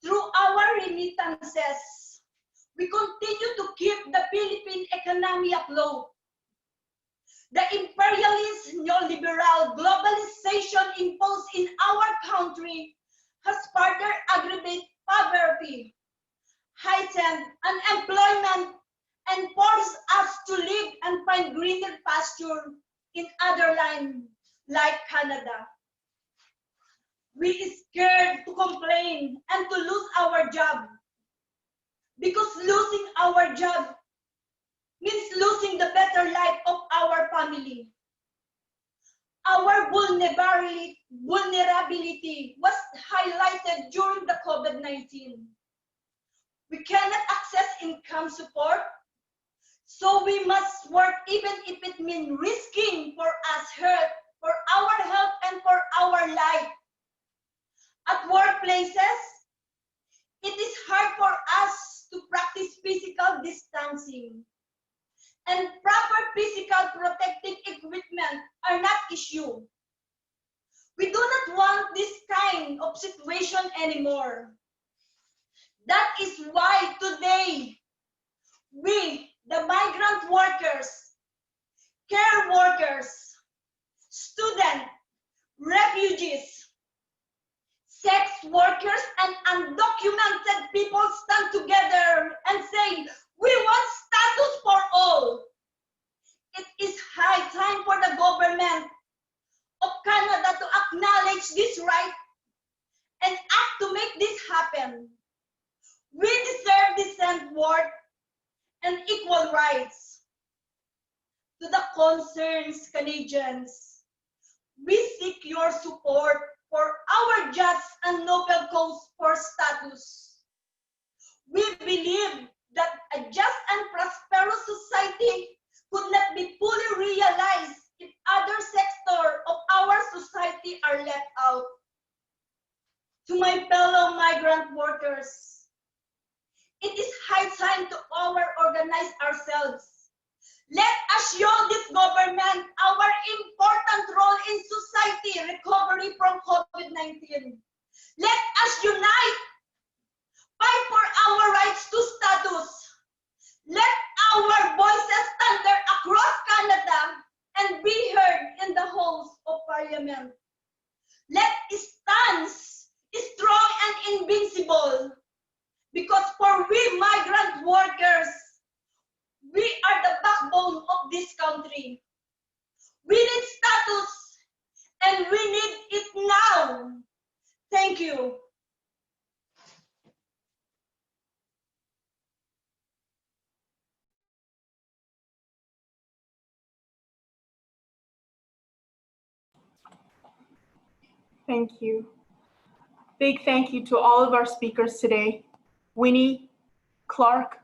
Speaker 17: through our remittances, we continue to keep the Philippine economy afloat. The imperialist neoliberal globalization imposed in our country has further aggravated poverty, heightened unemployment, and forced us to live and find greener pasture in other lands like Canada. We are scared to complain and to lose our job, because losing our job means losing the better life of our family. Our vulnerability was highlighted during the COVID-19. We cannot access income support, so we must work even if it means risking for us hurt, for our health, and for our life. At workplaces, it is hard for us to practice physical distancing, and proper physical protective equipment are not issued. We do not want this kind of situation anymore. That is why today, we, the migrant workers, care workers, students, refugees, sex workers, and undocumented people stand together and say, we want status for all. It is high time for the government of Canada to acknowledge this right and act to make this happen. We deserve decent work and equal rights. To the concerns Canadians, we seek your support for our just and noble cause for status. We believe that a just and prosperous society could not be fully realized if other sectors of our society are left out. To my fellow migrant workers, it is high time to organize ourselves. Let us show this government our important role in society recovery from COVID-19. Let us unite, fight for our rights to status. Let our voices thunder across Canada and be heard in the halls of Parliament. Let us stand strong and invincible, because for we migrant workers, we are the backbone of this country. We need status and we need it now. Thank you.
Speaker 5: Thank you. Big thank you to all of our speakers today. Winnie, Clark,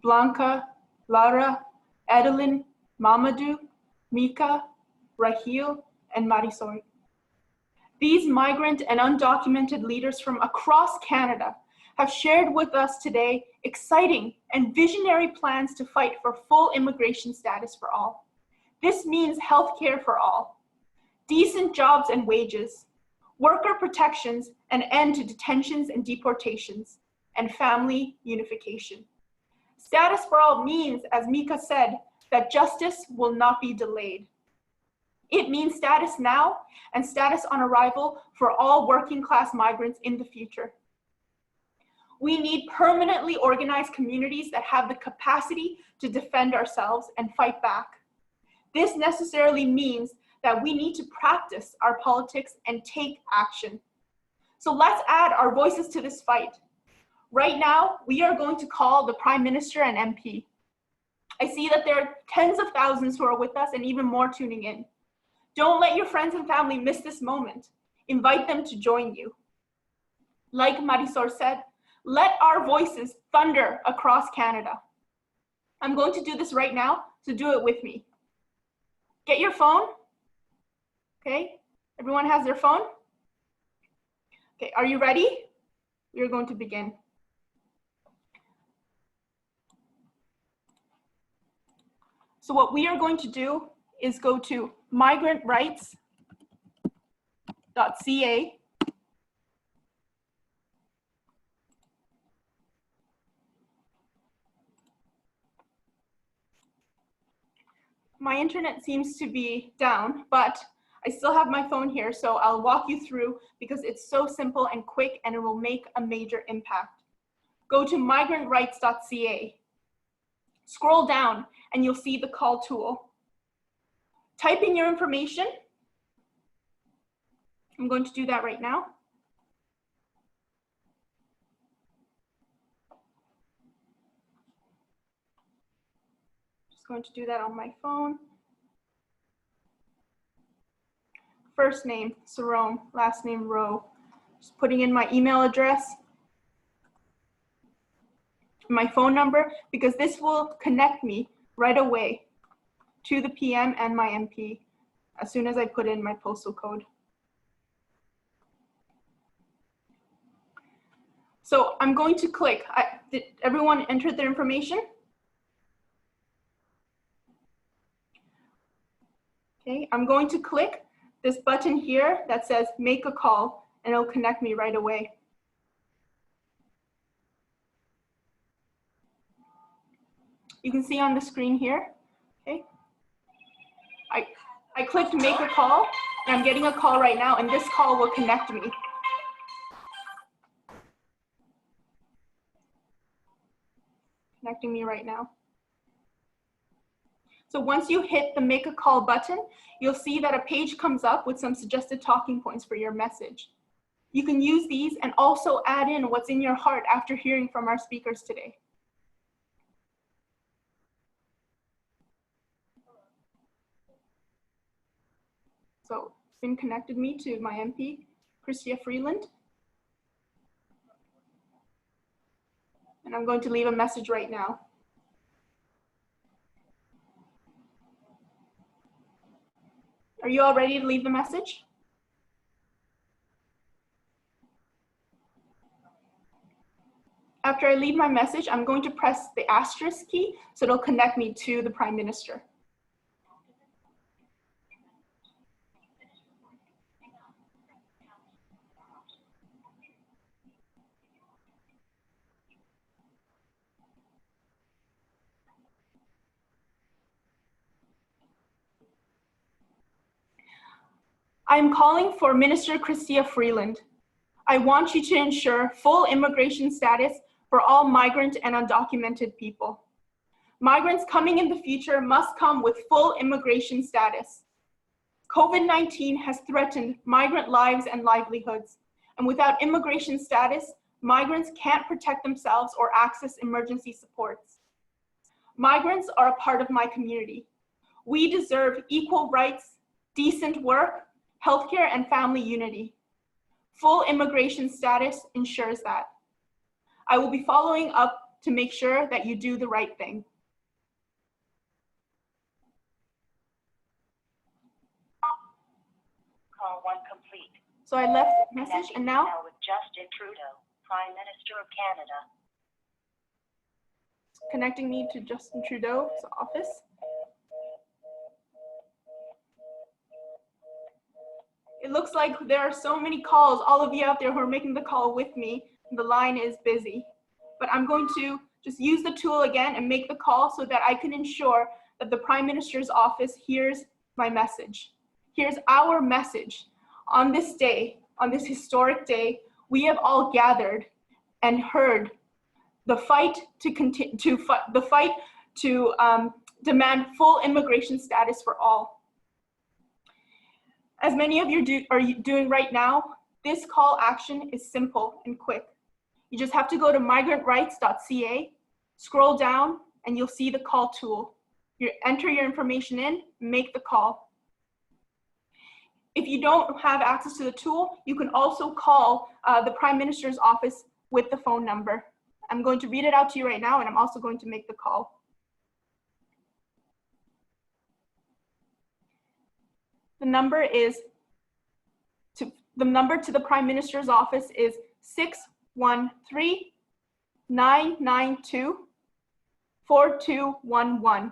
Speaker 5: Blanca, Laura, Adeline, Mamadou, Mika, Rahil, and Marisol. These migrant and undocumented leaders from across Canada have shared with us today exciting and visionary plans to fight for full immigration status for all. This means healthcare for all, decent jobs and wages, worker protections, an end to detentions and deportations, and family unification. Status for all means, as Mika said, that justice will not be delayed. It means status now and status on arrival for all working class migrants in the future. We need permanently organized communities that have the capacity to defend ourselves and fight back. This necessarily means that we need to practice our politics and take action. So let's add our voices to this fight. Right now, we are going to call the Prime Minister and MP. I see that there are tens of thousands who are with us and even more tuning in. Don't let your friends and family miss this moment. Invite them to join you. Like Marisol said, let our voices thunder across Canada. I'm going to do this right now, so do it with me. Get your phone. Okay, everyone has their phone? Okay, are you ready? We are going to begin. So what we are going to do is go to migrantrights.ca. My internet seems to be down, but I still have my phone here, so I'll walk you through because it's so simple and quick and it will make a major impact. Go to migrantrights.ca. Scroll down and you'll see the call tool. Type in your information. I'm going to do that right now. Just going to do that on my phone. First name, Sarome, last name, Rowe. Just putting in my email address, my phone number, because this will connect me right away to the PM and my MP as soon as I put in my postal code. So I'm going to click. Did everyone enter their information? Okay, I'm going to click this button here that says make a call, and it'll connect me right away. You can see on the screen here, okay? I clicked make a call, I'm getting a call right now, and this call will connect me. Connecting me right now. So once you hit the make a call button, you'll see that a page comes up with some suggested talking points for your message. You can use these and also add in what's in your heart after hearing from our speakers today. So Finn connected me to my MP, Chrystia Freeland. And I'm going to leave a message right now. Are you all ready to leave the message? After I leave my message, I'm going to press the asterisk key so it'll connect me to the Prime Minister. I'm calling for Minister Chrystia Freeland. I want you to ensure full immigration status for all migrant and undocumented people. Migrants coming in the future must come with full immigration status. COVID-19 has threatened migrant lives and livelihoods, and without immigration status, migrants can't protect themselves or access emergency supports. Migrants are a part of my community. We deserve equal rights, decent work, healthcare, and family unity. Full immigration status ensures that. I will be following up to make sure that you do the right thing.
Speaker 18: Call 1 complete.
Speaker 5: So I left a message, and now
Speaker 18: with Justin Trudeau, Prime Minister of Canada.
Speaker 5: Connecting me to Justin Trudeau's office. It looks like there are so many calls, all of you out there who are making the call with me. The line is busy, but I'm going to just use the tool again and make the call so that I can ensure that the Prime Minister's office hears my message. Here's our message. On this day, on this historic day, we have all gathered and heard the fight to demand full immigration status for all. As many of you are doing right now, this call action is simple and quick. You just have to go to migrantrights.ca, scroll down, and you'll see the call tool. You enter your information in, make the call. If you don't have access to the tool, you can also call the Prime Minister's office with the phone number. I'm going to read it out to you right now, and I'm also going to make the call. The number to the Prime Minister's office is 613-992-4211.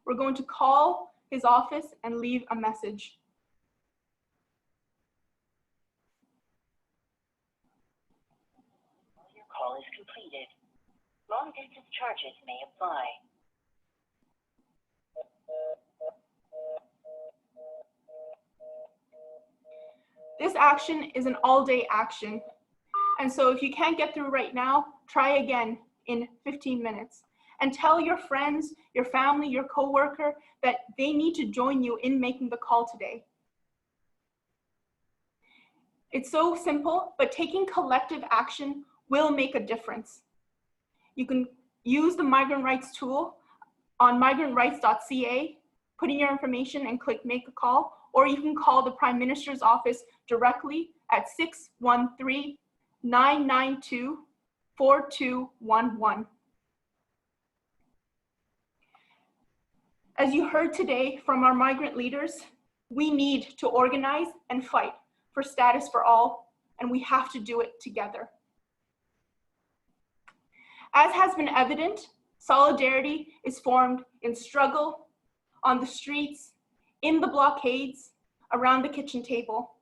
Speaker 5: We're going to call his office and leave a message.
Speaker 18: Your call is completed. Long distance charges may apply.
Speaker 5: This action is an all-day action. And so if you can't get through right now, try again in 15 minutes. And tell your friends, your family, your coworker that they need to join you in making the call today. It's so simple, but taking collective action will make a difference. You can use the migrant rights tool on migrantrights.ca, put in your information and click make a call, or you can call the Prime Minister's office directly at 613-992-4211. As you heard today from our migrant leaders, we need to organize and fight for status for all, and we have to do it together. As has been evident, solidarity is formed in struggle, on the streets, in the blockades, around the kitchen table.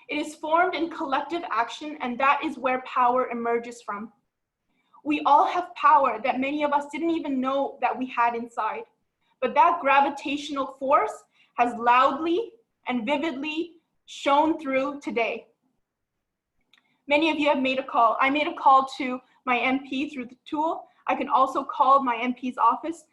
Speaker 5: It is formed in collective action, and that is where power emerges from. We all have power that many of us didn't even know that we had inside, but that gravitational force has loudly and vividly shone through today. Many of you have made a call. I made a call to my MP through the tool. I can also call my MP's office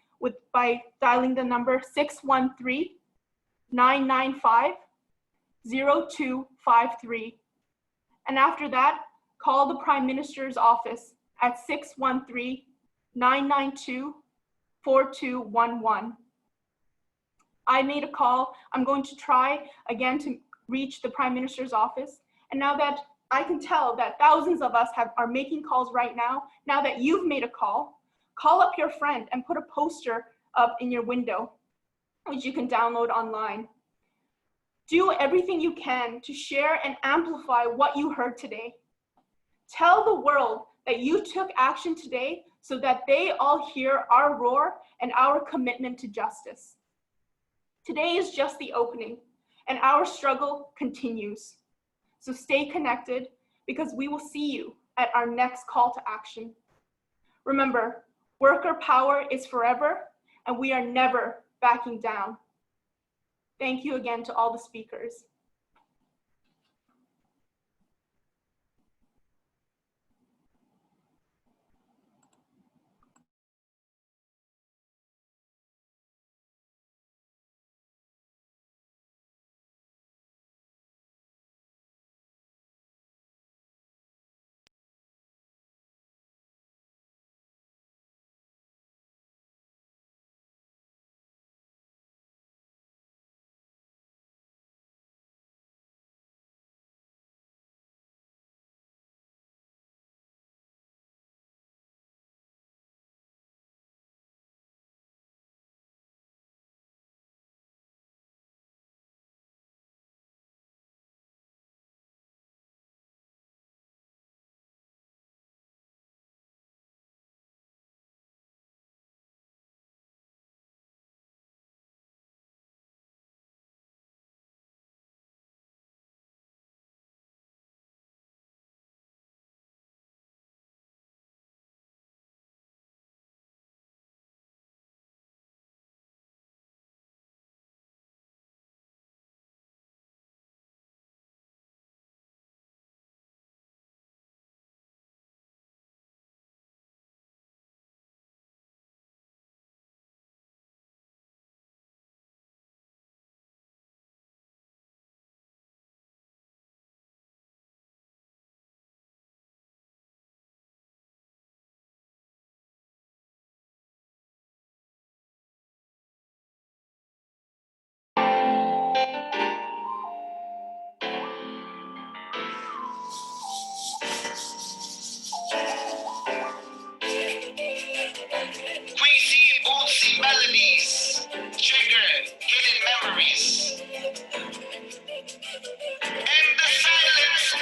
Speaker 5: by dialing the number 613-995-0253. And after that, call the Prime Minister's office at 613-992-4211. I made a call. I'm going to try again to reach the Prime Minister's office. And now that I can tell that thousands of us are making calls right now that you've made a call up your friend and put a poster up in your window, which you can download online. Do everything you can to share and amplify what you heard today. Tell the world that you took action today so that they all hear our roar and our commitment to justice. Today is just the opening, and our struggle continues. So stay connected, because we will see you at our next call to action. Remember, worker power is forever, and we are never backing down. Thank you again to all the speakers.
Speaker 4: Queasy, bootsy melodies, triggered hidden memories. And the silence.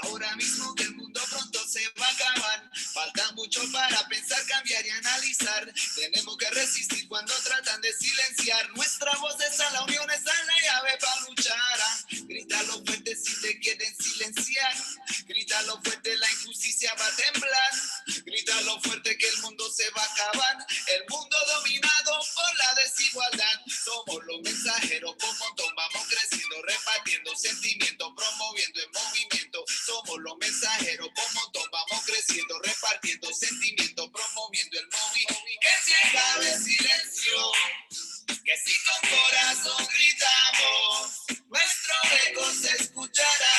Speaker 4: Ahora mismo que el mundo pronto se va a acabar, falta mucho para pensar, cambiar y analizar. Tenemos que resistir cuando tratan de silenciar. Nuestra voz está, la unión está en la llave para luchar. Grítalo fuerte si te quieren silenciar. Grítalo fuerte, la injusticia va a temblar. Grítalo fuerte que el mundo se va a acabar. El mundo dominado por la desigualdad. Somos los mensajeros, por montón vamos creciendo, repartiendo sentimientos, promoviendo el movimiento. Somos los mensajeros, por montón vamos creciendo, repartiendo sentimientos, promoviendo el movimiento. Que se acabe el silencio, que si con corazón gritamos, nuestro eco se escuchará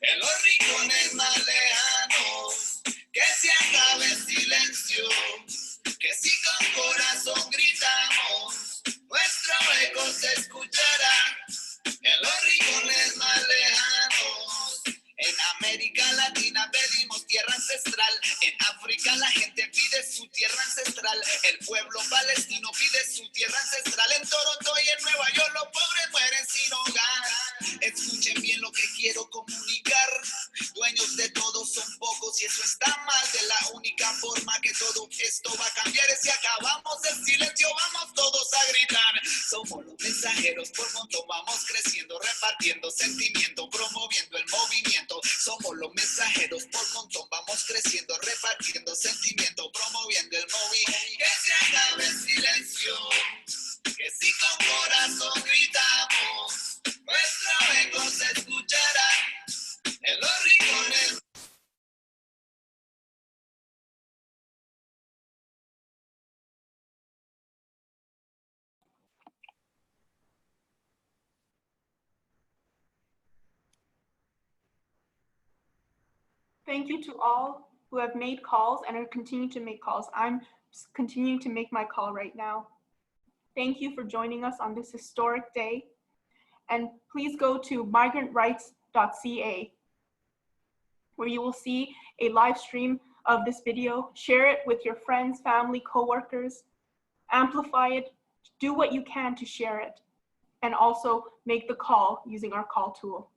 Speaker 4: en los rincones más lejanos. Que se acabe el silencio, que si con corazón gritamos, nuestro eco se escuchará en los rincones más lejanos. En América Latina pedimos tierra ancestral. En África la gente pide su tierra ancestral. El pueblo palestino pide su tierra ancestral. En Toronto y en Nueva York los pobres mueren sin hogar. Escuchen bien lo que quiero comunicar. Dueños de todo son pocos y eso está mal. De la única forma que todo esto va a cambiar es si acabamos el silencio, vamos todos a gritar. Somos los mensajeros, por montón vamos creciendo, repartiendo sentimiento, promoviendo el movimiento. Somos
Speaker 5: Thank you to all who have made calls and are continuing to make calls. I'm continuing to make my call right now. Thank you for joining us on this historic day. And please go to migrantrights.ca, where you will see a live stream of this video. Share it with your friends, family, coworkers, amplify it, do what you can to share it, and also make the call using our call tool.